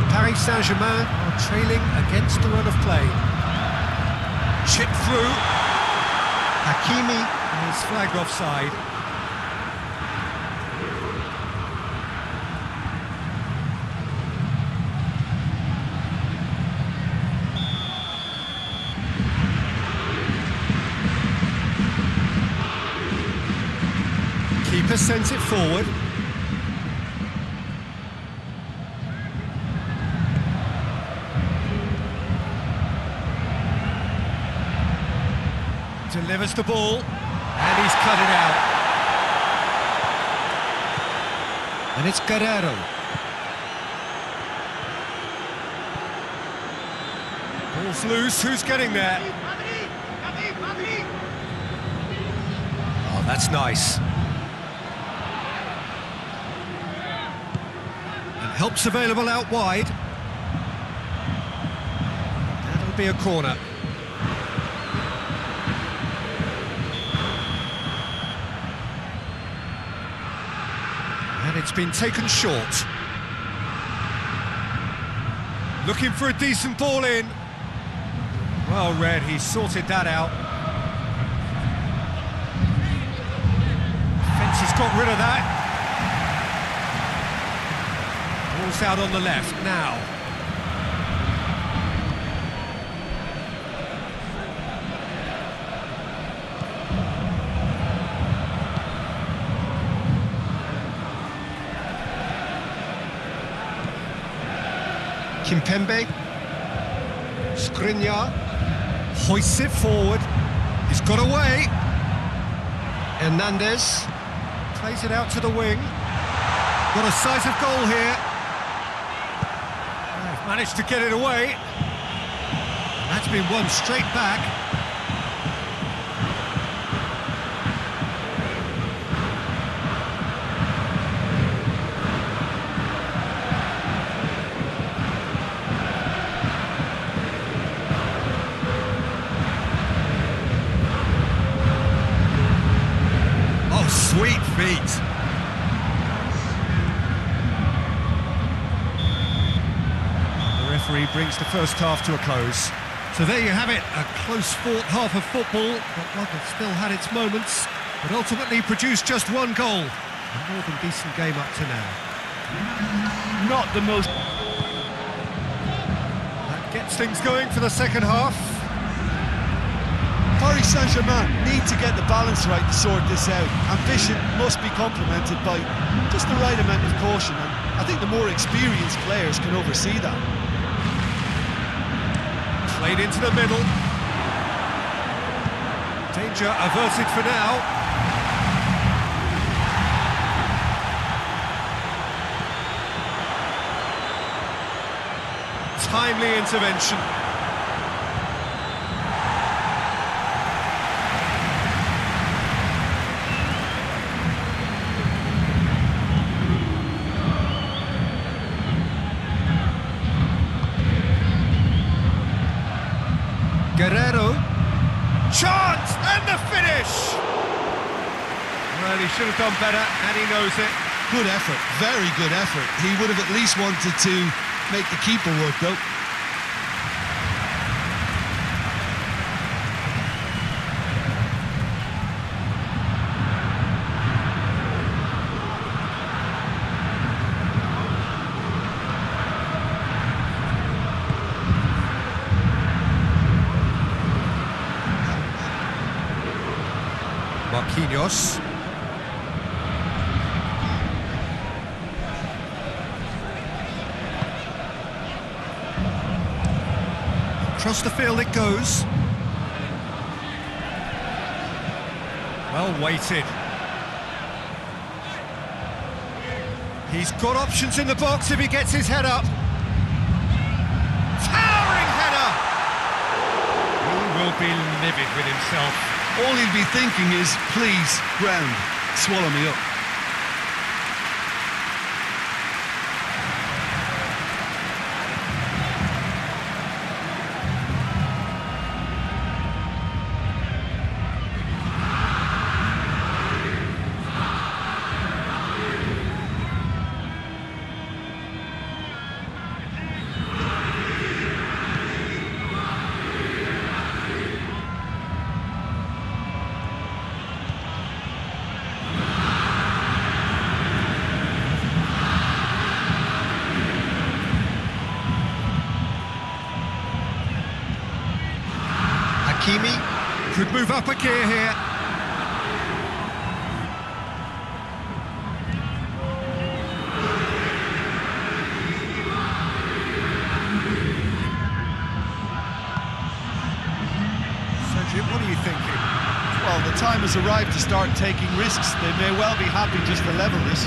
Paris Saint-Germain are trailing against the run of play. Chip through. Hakimi is flagged offside. Keeper sends it forward. Delivers the ball, and he's cut it out. And it's Guerrero. Ball's loose, who's getting there? Oh, that's nice. And help's available out wide. That'll be a corner. And it's been taken short. Looking for a decent ball in. Well read, he sorted that out. Fence has got rid of that. Ball's out on the left now. Kimpembe, Skriniar, hoists it forward, he's got away, Hernandez, plays it out to the wing, got a decisive goal here, they've managed to get it away, that's been won straight back. Sweet feet. The referee brings the first half to a close. So there you have it, a close-fought half of football, but one that still had its moments, but ultimately produced just one goal. A more than decent game up to now. Not the most... That gets things going for the second half. Paris Saint-Germain need to get the balance right to sort this out. Ambition must be complemented by just the right amount of caution, and I think the more experienced players can oversee that. Played into the middle. Danger averted for now. Timely intervention. Guerrero, chance, and the finish! Well, he should have done better, and he knows it. Good effort, very good effort. He would have at least wanted to make the keeper work, though. Marquinhos. Across the field it goes. Well weighted. He's got options in the box if he gets his head up. Towering header! He will be livid with himself. All he'll be thinking is, please, ground, swallow me up. Hakimi could move up a gear here. Sergio, what are you thinking? has arrived to start taking risks. They may well be happy just to level this.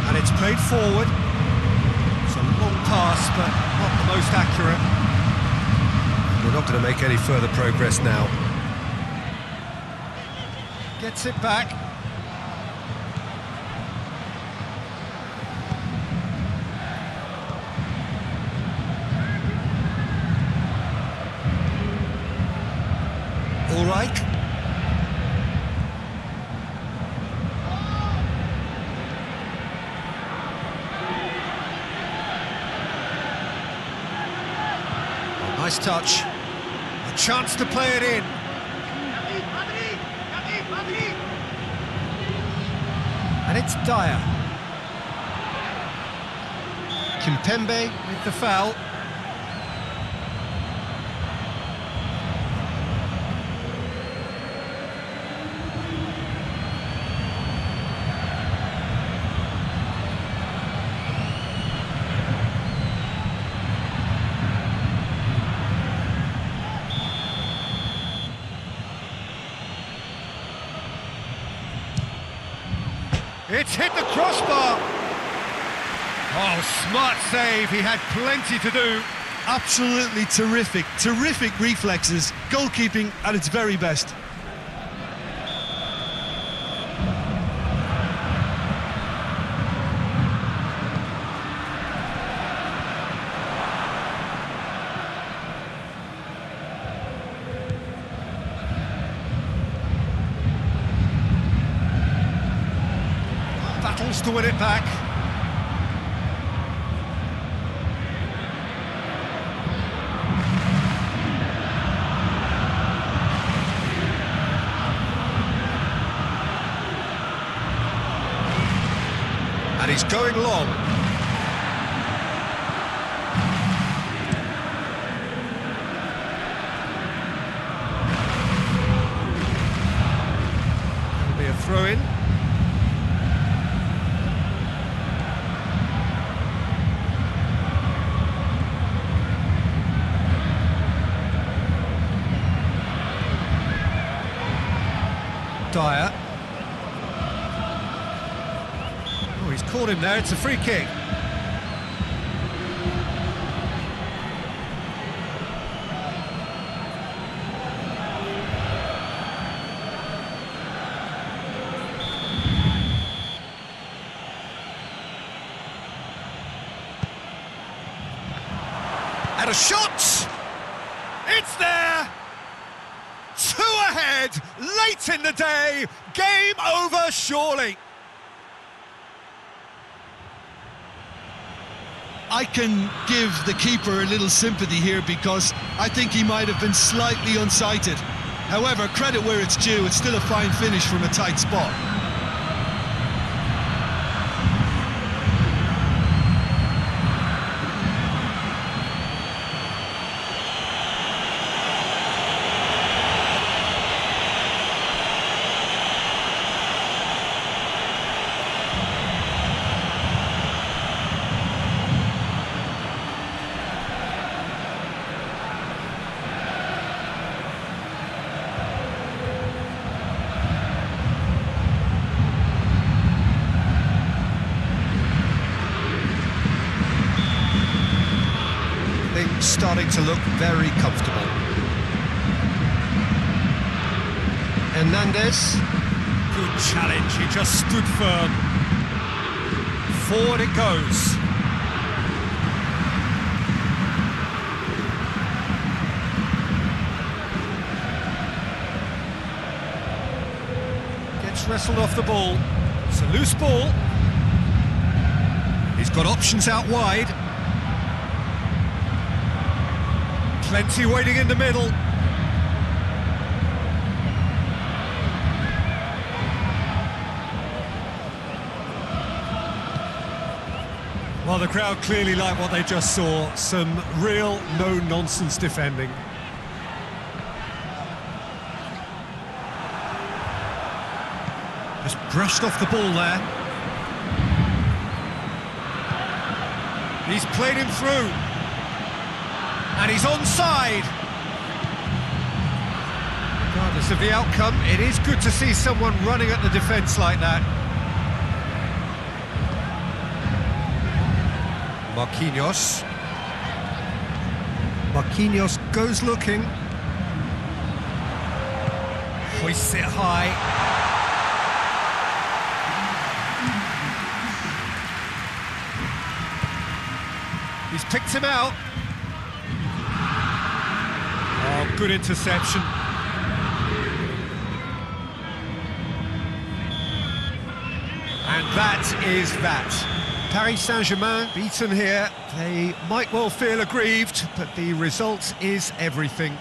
And it's played forward. It's a long pass, but not the most accurate. We're not going to make any further progress now. Gets it back. All right. Oh, nice touch. A chance to play it in. And it's Dyer. Kimpembe with the foul. It's hit the crossbar. Oh, smart save. He had plenty to do. Absolutely terrific, terrific reflexes. Goalkeeping at its very best. Battles to win it back. And he's going long. It'll be a throw-in. Dyer. Oh, he's caught him there, it's a free kick. And a shot! It's there! Two ahead, late in the day, game over surely. I can give the keeper a little sympathy here because I think he might have been slightly unsighted. However, credit where it's due, it's still a fine finish from a tight spot. Starting to look very comfortable. Hernandez. Good challenge, he just stood firm. Forward it goes. Gets wrestled off the ball. It's a loose ball. He's got options out wide. Plenty waiting in the middle. Well, the crowd clearly liked what they just saw. Some real no-nonsense defending. Just brushed off the ball there. He's played him through. And he's onside. Regardless of the outcome, it is good to see someone running at the defence like that. Marquinhos. Marquinhos goes looking. Hoists it high. He's picked him out. Oh, good interception. And that is that. Paris Saint-Germain beaten here. They might well feel aggrieved, but the result is everything.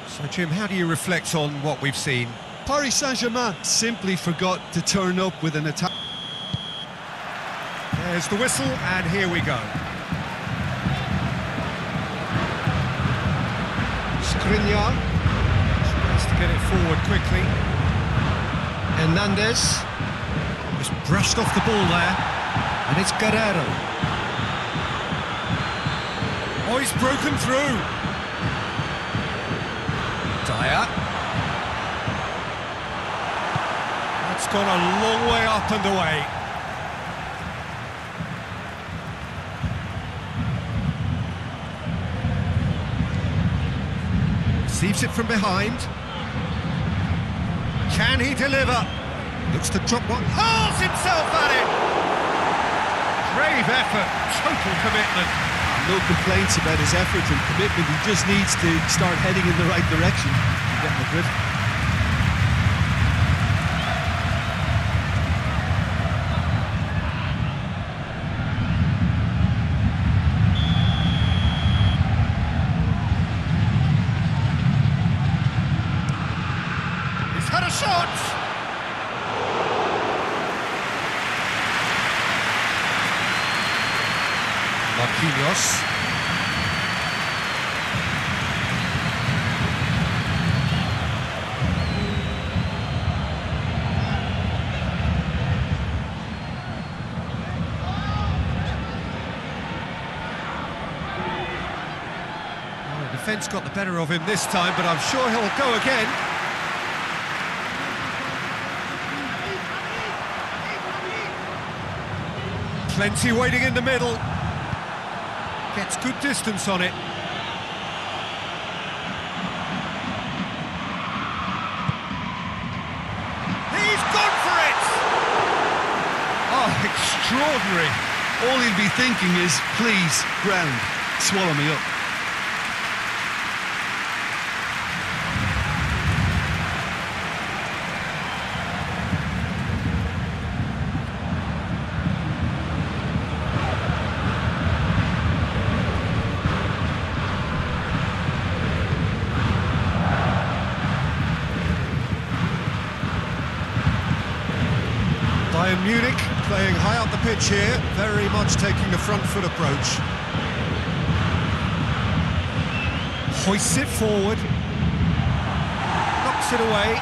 So, Jim, how do you reflect on what we've seen? Paris Saint-Germain simply forgot to turn up with an attack. There's the whistle, and here we go. Skriniar tries to get it forward quickly. Hernandez just brushed off the ball there, and it's Guerrero. Oh, he's broken through. Dyer. That's gone a long way up and away. Receives it from behind. Can he deliver? Looks to drop one. Hurls himself at it! Brave effort, total commitment. No complaints about his effort and commitment. He just needs to start heading in the right direction and get the drift. He's had a shot! Marquinhos. Well, the defence got the better of him this time, but I'm sure he'll go again. Plenty waiting in the middle. Gets good distance on it. He's gone for it! Oh, extraordinary. All he'll be thinking is, please, ground, swallow me up. Bayern Munich playing high up the pitch here, very much taking a front foot approach. Hoists it forward. Knocks it away.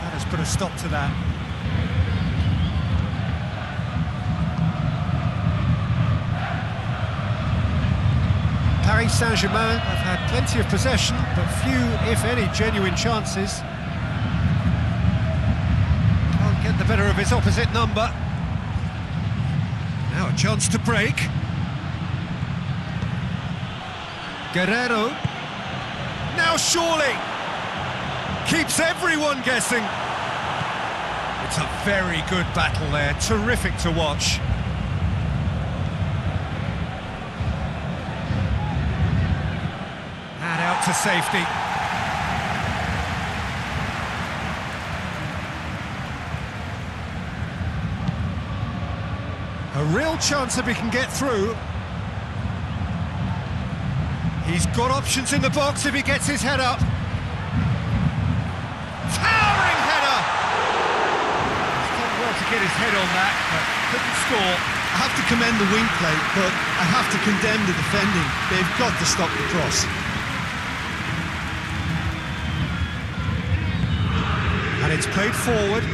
That has put a stop to that. Paris Saint-Germain have had plenty of possession, but few, if any, genuine chances. Get the better of his opposite number. Now a chance to break. Guerrero. Now surely. Keeps everyone guessing. It's a very good battle there. Terrific to watch. And out to safety. A real chance if he can get through. He's got options in the box if he gets his head up. Towering header! He's done well to get his head on that, but couldn't score. I have to commend the wing play, but I have to condemn the defending. They've got to stop the cross. And it's played forward.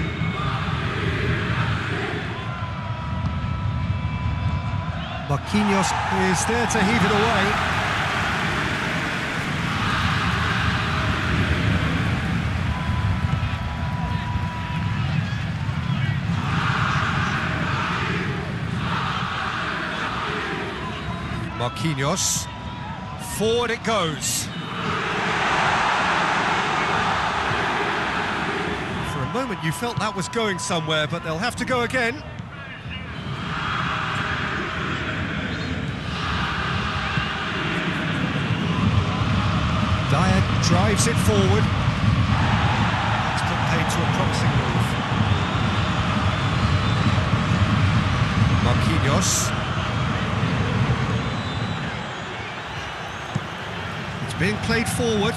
Marquinhos is there to heave it away. Marquinhos. Forward it goes. For a moment you felt that was going somewhere, but they'll have to go again. Dyer drives it forward. That's put paid to a promising move. Marquinhos. It's being played forward.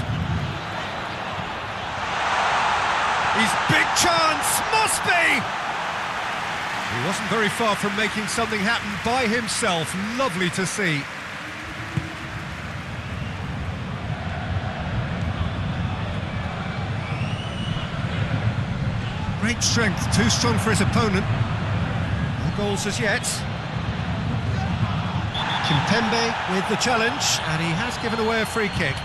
His big chance, must be! He wasn't very far from making something happen by himself. Lovely to see. Great strength, too strong for his opponent. No goals as yet. Kimpembe with the challenge, and he has given away a free kick.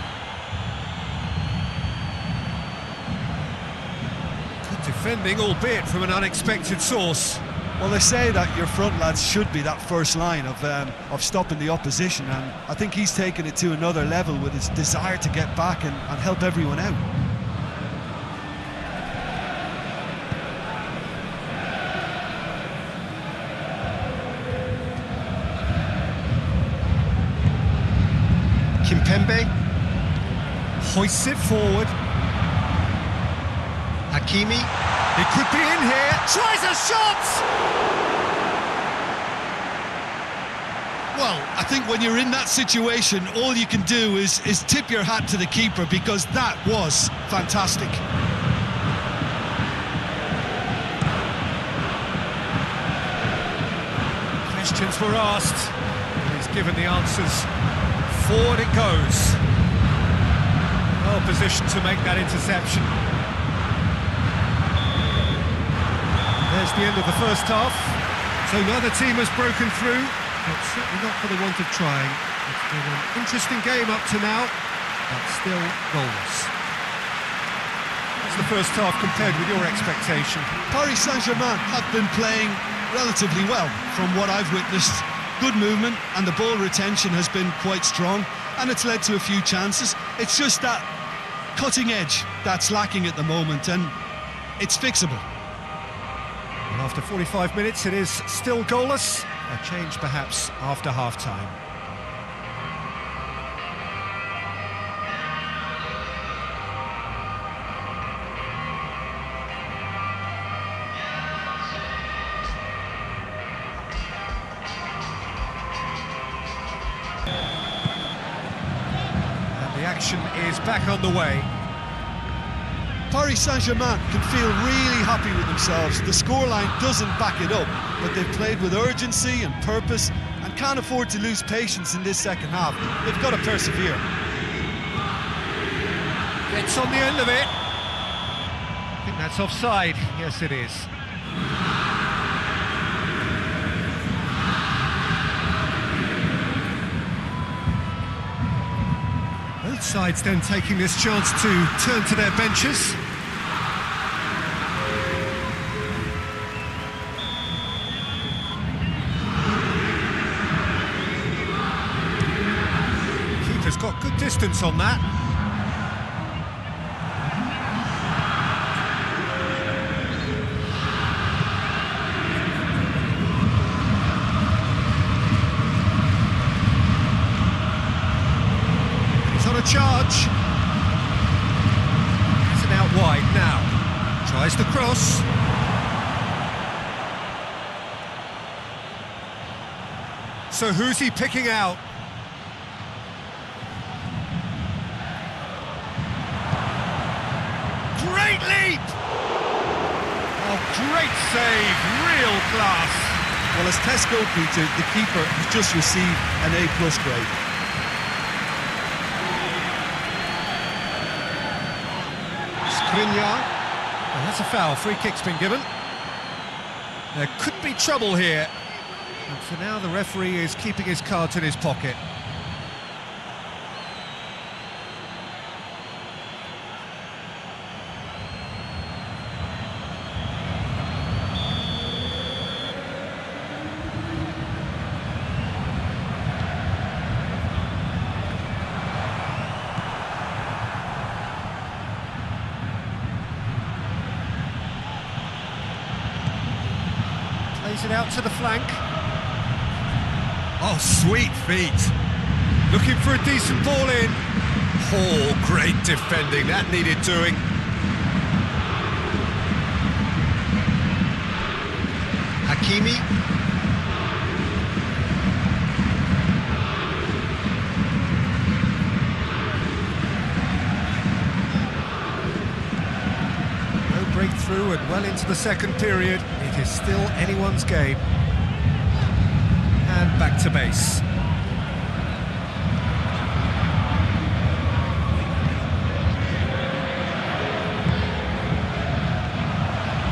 Good defending, albeit from an unexpected source. Well, they say that your front lads should be that first line of stopping the opposition, and I think he's taken it to another level with his desire to get back and help everyone out. Kimpembe hoists it forward. Hakimi, he could be in here, tries a shot! Well, I think when you're in that situation, all you can do is tip your hat to the keeper, because that was fantastic. Questions were asked, he's given the answers. Forward it goes. Well positioned to make that interception. There's the end of the first half. So neither team has broken through, but certainly not for the want of trying. It's been an interesting game up to now, but still goalless. What's the first half compared with your expectation? Paris Saint-Germain have been playing relatively well from what I've witnessed. Good movement, and the ball retention has been quite strong, and it's led to a few chances. It's just that cutting edge that's lacking at the moment, and it's fixable. And after 45 minutes it is still goalless. A change perhaps after half-time. The action is back on the way. Paris Saint-Germain can feel really happy with themselves. The scoreline doesn't back it up, but they've played with urgency and purpose and can't afford to lose patience in this second half. They've got to persevere. Gets on the end of it. I think that's offside. Yes, it is. Both sides then taking this chance to turn to their benches. Keeper's got good distance on that. Charge. Has it out wide now. Tries the cross. So who's he picking out? Great leap! Oh, great save, real class. Well, as Tesco, Peter, the keeper has just received an A+ grade. Well, that's a foul. Free kick's been given. There could be trouble here. And for now, the referee is keeping his cards in his pocket. Plays it out to the flank. Oh, sweet feet. Looking for a decent ball in. Oh, great defending. That needed doing. Hakimi. No breakthrough and well into the second period. It is still anyone's game. And back to base.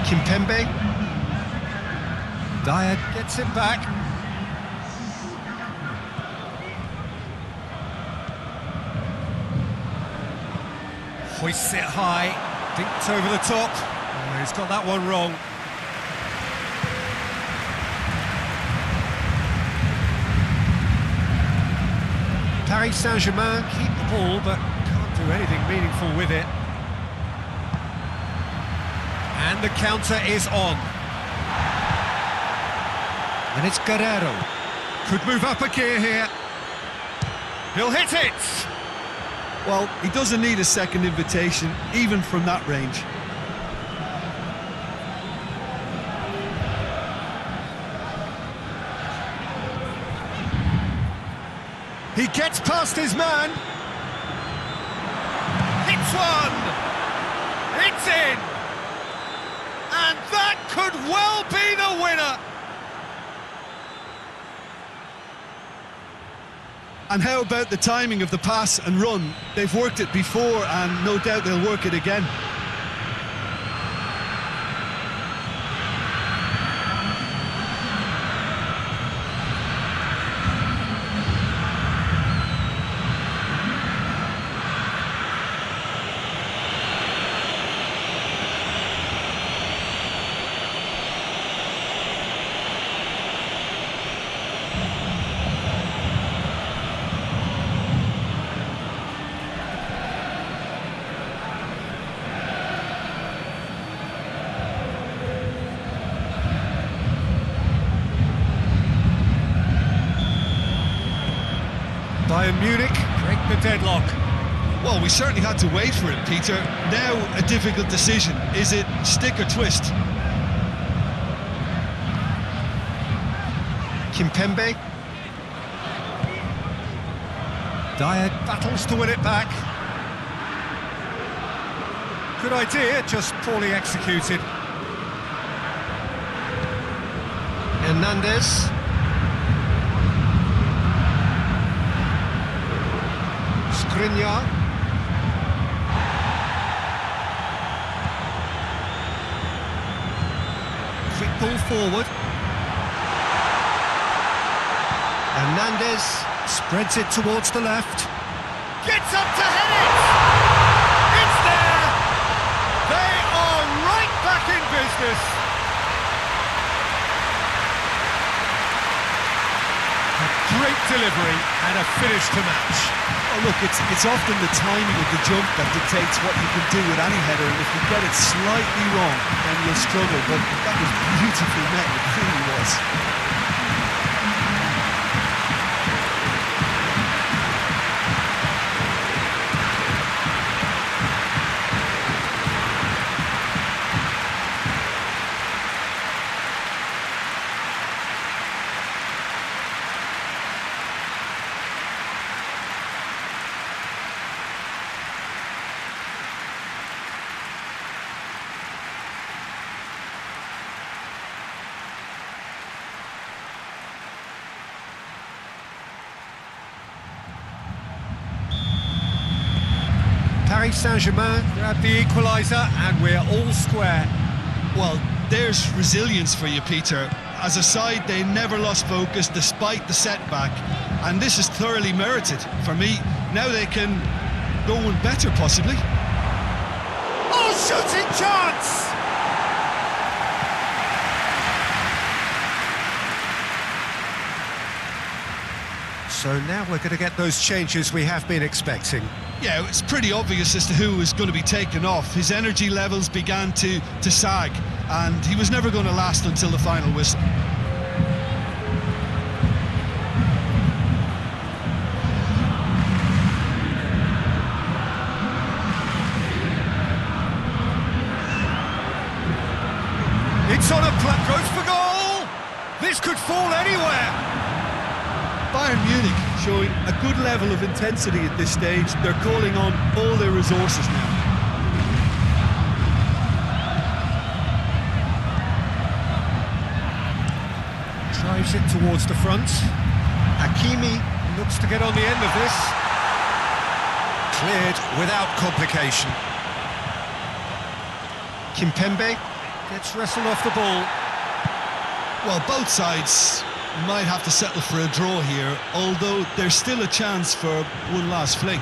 Kimpembe. Dyer gets it back. Hoists it high, dinked over the top. Oh, he's got that one wrong. Paris Saint-Germain keep the ball, but can't do anything meaningful with it. And the counter is on. And it's Guerrero. Could move up a gear here. He'll hit it! Well, he doesn't need a second invitation, even from that range. He gets past his man. Hits one! It's in! And that could well be the winner! And how about the timing of the pass and run? They've worked it before and no doubt they'll work it again. Bayern Munich break the deadlock. Well, we certainly had to wait for it, Peter. Now a difficult decision. Is it stick or twist? Kimpembe. Dyer battles to win it back. Good idea, just poorly executed. Hernandez. Skriniar. Quick ball forward. Hernandez. Spreads it towards the left. Gets up to head it! It's there! They are right back in business! A great delivery and a finish to match. Oh, look, it's often the timing of the jump that dictates what you can do with any header, and if you get it slightly wrong, then you'll struggle, but that was beautifully met, it really was. Paris Saint-Germain grab the equaliser and we're all square. Well, there's resilience for you, Peter. As a side, they never lost focus despite the setback, and this is thoroughly merited. For me, now they can go one better, possibly. Oh, shooting chance! So now we're going to get those changes we have been expecting. Yeah, it's pretty obvious as to who was going to be taken off. His energy levels began to sag. and he was never going to last until the final whistle. It's on a goes for goal! This could fall anywhere! Bayern Munich showing a good level of intensity at this stage. They're calling on all their resources now. Drives it towards the front. Hakimi. Looks to get on the end of this. Cleared without complication. Kimpembe. Gets wrestled off the ball. Well, both sides might have to settle for a draw here, although there's still a chance for one last fling.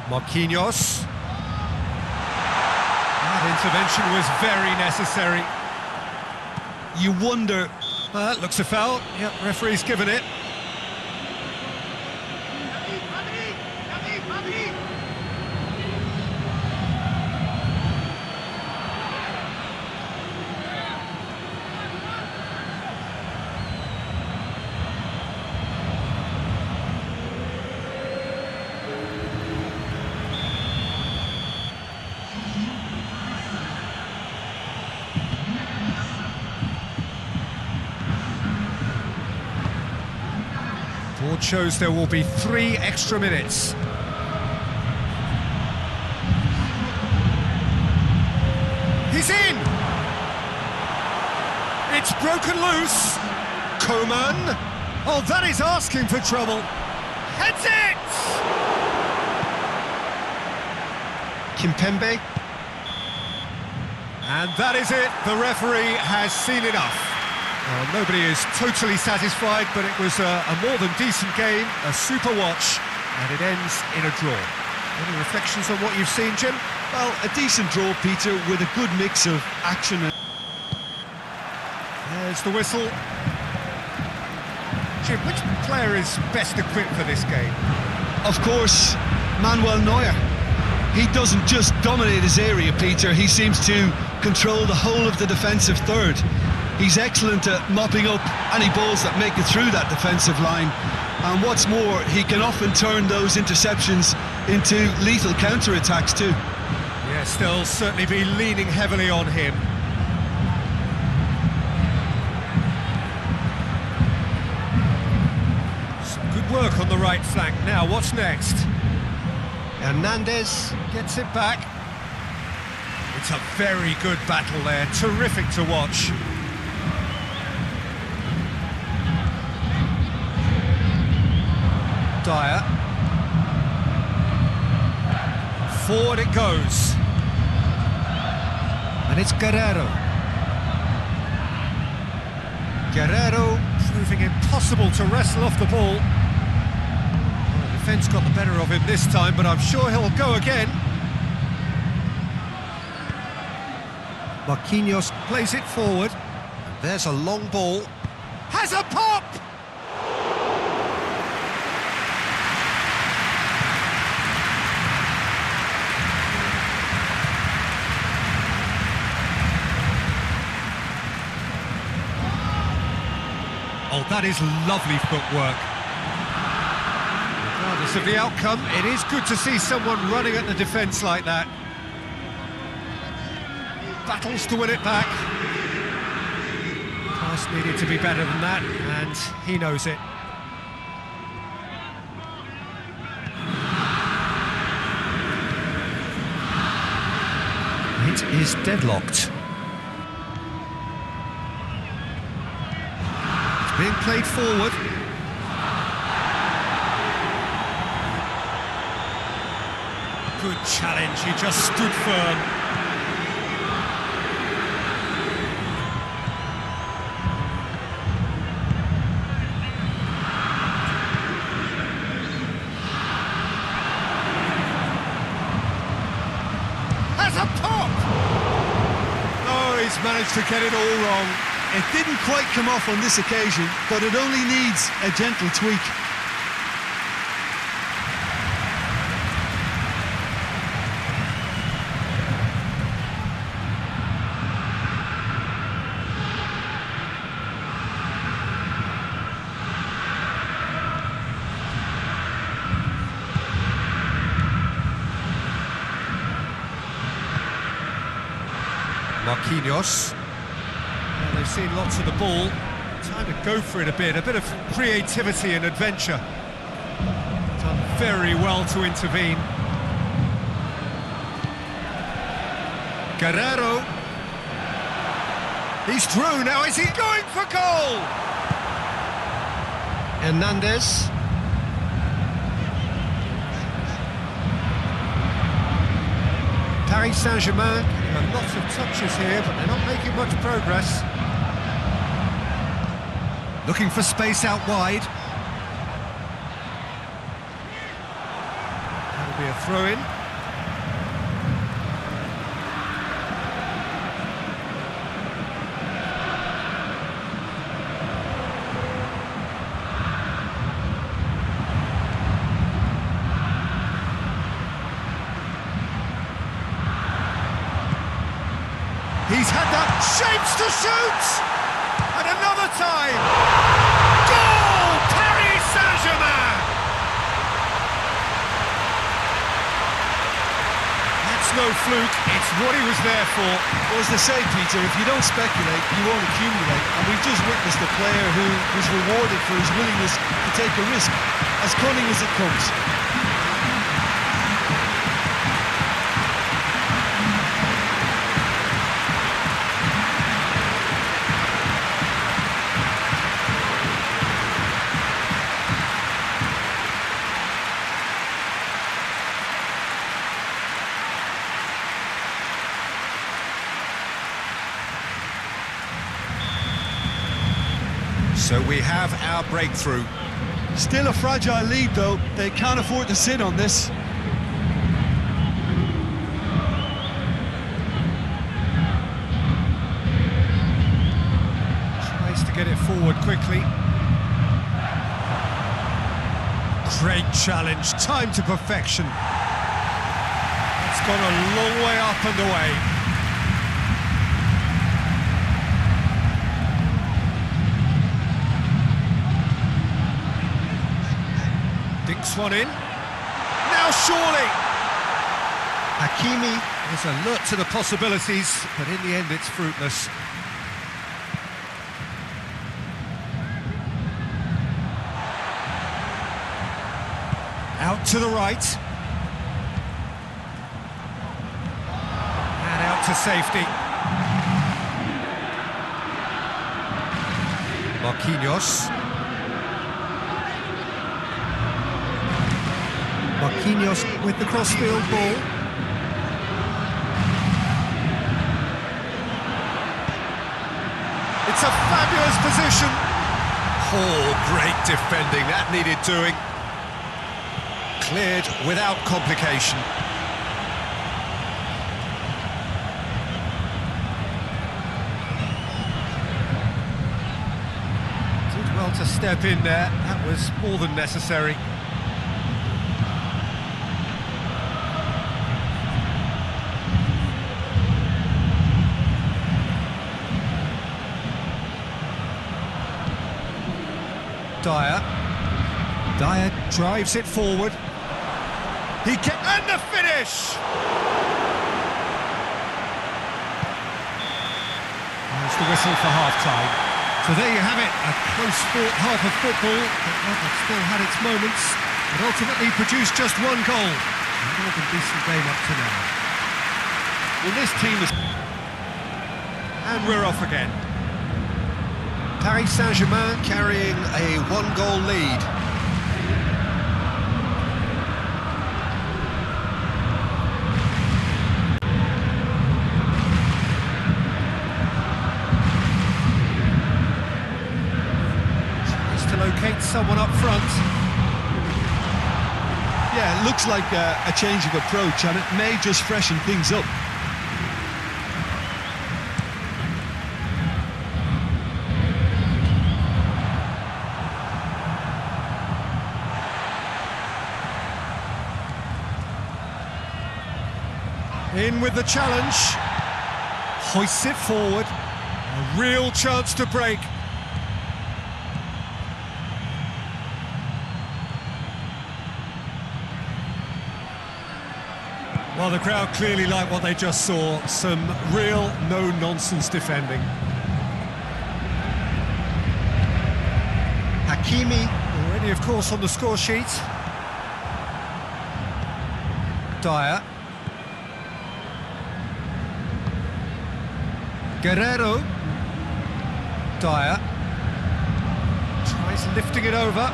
Marquinhos. That intervention was very necessary. You wonder... Looks a foul. Yep, referee's given it. Board shows there will be 3 extra minutes. He's in! It's broken loose. Coman. Oh, that is asking for trouble. Heads it! Kimpembe. And that is it. The referee has seen enough. Well, nobody is totally satisfied, but it was a more than decent game, a super watch, and it ends in a draw. Any reflections on what you've seen, Jim? Well, a decent draw, Peter, with a good mix of action and... There's the whistle. Jim, which player is best equipped for this game? Of course, Manuel Neuer. He doesn't just dominate his area, Peter, he seems to control the whole of the defensive third. He's excellent at mopping up any balls that make it through that defensive line. And what's more, he can often turn those interceptions into lethal counterattacks too. Yes, they'll certainly be leaning heavily on him. Some good work on the right flank. Now, what's next? Hernandez. Gets it back. It's a very good battle there. Terrific to watch. Dyer. Forward it goes. And it's Guerrero. Guerrero proving impossible to wrestle off the ball. Well, the defence got the better of him this time, but I'm sure he'll go again. Marquinhos plays it forward. There's a long ball. Has a pop! Oh, that is lovely footwork. Regardless of the outcome, it is good to see someone running at the defence like that. Battles to win it back. Pass needed to be better than that, and he knows it. It is deadlocked. Being played forward. Good challenge, he just stood firm. Has a pop! Oh, he's managed to get it all wrong. It didn't quite come off on this occasion, but it only needs a gentle tweak. Marquinhos. Well, they've seen lots of the ball. Time to go for it a bit of creativity and adventure. Done very well to intervene. Guerrero. He's through, now is he going for goal? Hernandez. Paris Saint-Germain, a lot of touches here, but they're not making much progress. Looking for space out wide. That'll be a throw-in. He's had that shapes to shoot! And another time! Goal! Paris Saint-Germain! That's no fluke, it's what he was there for. Well, as they say, Peter, if you don't speculate, you won't accumulate. And we've just witnessed a player who was rewarded for his willingness to take a risk, as cunning as it comes. So we have our breakthrough. Still a fragile lead, though. They can't afford to sit on this. Tries to get it forward quickly. Great challenge, time to perfection. It's gone a long way up and away. Dinks one in. Now surely! Hakimi. There's alert to the possibilities, but in the end it's fruitless. Out to the right. And out to safety. Marquinhos. Marquinhos with the crossfield ball. It's a fabulous position. Oh, great defending, that needed doing. Cleared without complication. Did well to step in there, that was more than necessary. Dyer drives it forward. He can, and the finish! There's the whistle for half-time. So there you have it, a close-fought half of football, but one that still had its moments, but ultimately produced just one goal. A more than decent game up to now. Well, this team is... And we're off again. Paris Saint-Germain carrying a one-goal lead. Tries to locate someone up front. Yeah, it looks like a change of approach, and it may just freshen things up. In with the challenge, hoists it forward, a real chance to break. Well, the crowd clearly like what they just saw. Some real no-nonsense defending. Hakimi, already, of course, on the score sheet. Dyer. Guerrero. Dyer. Tries lifting it over.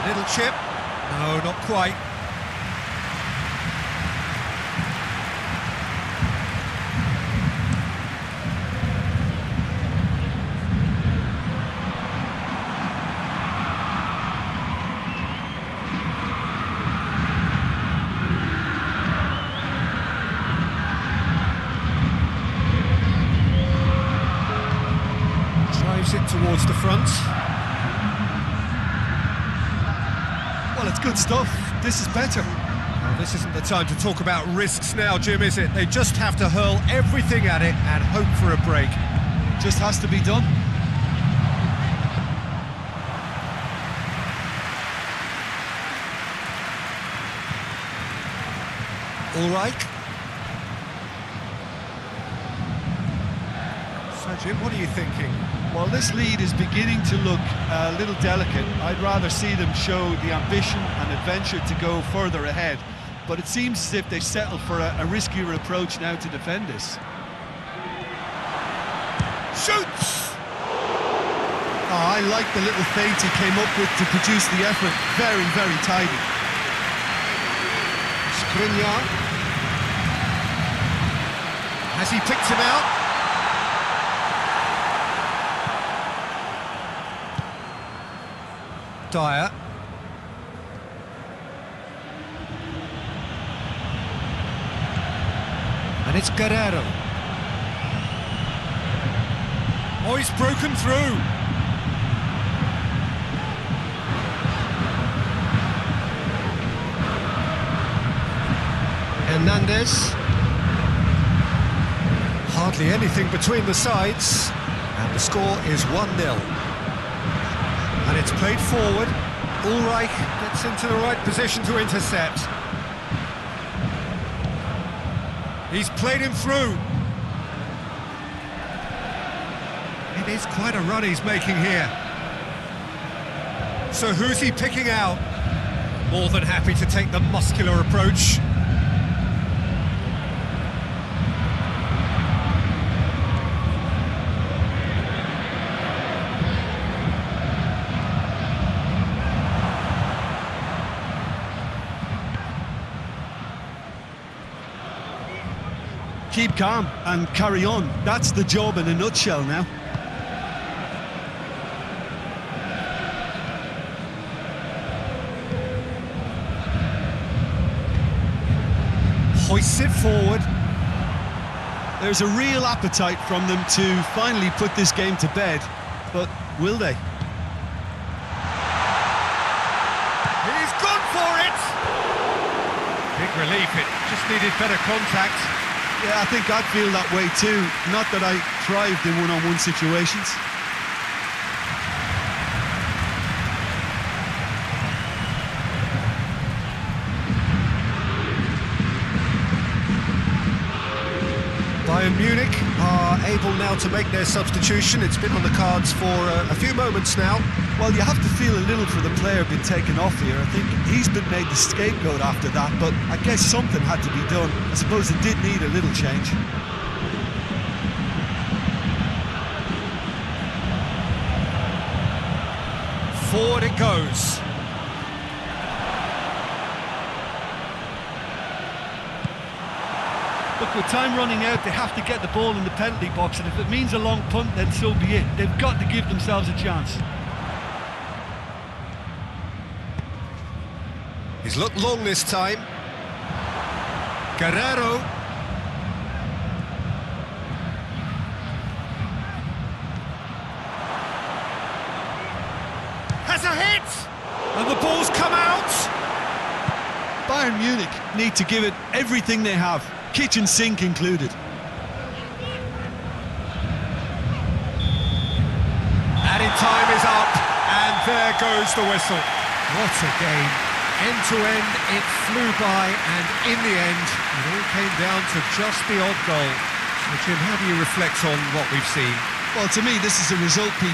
Little chip. No, not quite. It towards the front. Well, it's good stuff. This is better. Well, this isn't the time to talk about risks now, Jim, is it? They just have to hurl everything at it and hope for a break. Just has to be done. All right. So, Jim, what are you thinking? Well, this lead is beginning to look a little delicate. I'd rather see them show the ambition and adventure to go further ahead. But it seems as if they settle for a riskier approach now to defend this. Shoots! Oh, I like the little feint he came up with to produce the effort. Very, very tidy. Skriniar. Has he picked him out? Dyer. And it's Guerrero. Oh, he's broken through. Hernandez. Hardly anything between the sides. And the score is 1-0. And it's played forward. Ulreich gets into the right position to intercept. He's played him through. It is quite a run he's making here. So who's he picking out? More than happy to take the muscular approach. Keep calm and carry on. That's the job in a nutshell now. Hoists it forward. There's a real appetite from them to finally put this game to bed, but will they? He's gone for it! Big relief, it just needed better contact. Yeah, I think I'd feel that way too. Not that I thrived in one-on-one situations. Bayern Munich are able now to make their substitution. It's been on the cards for a few moments now. Well, you have to feel a little for the player being taken off here. I think he's been made the scapegoat after that, but I guess something had to be done. I suppose it did need a little change. Forward it goes. Look, with time running out, they have to get the ball in the penalty box, and if it means a long punt, then so be it. They've got to give themselves a chance. He's looked long this time. Guerrero. Has a hit! And the ball's come out! Bayern Munich need to give it everything they have, kitchen sink included. Added time is up, and there goes the whistle. What a game. End to end, it flew by, and in the end, It all came down to just the odd goal. So, Jim, how do you reflect on what we've seen? Well, to me, this is a result, Pete,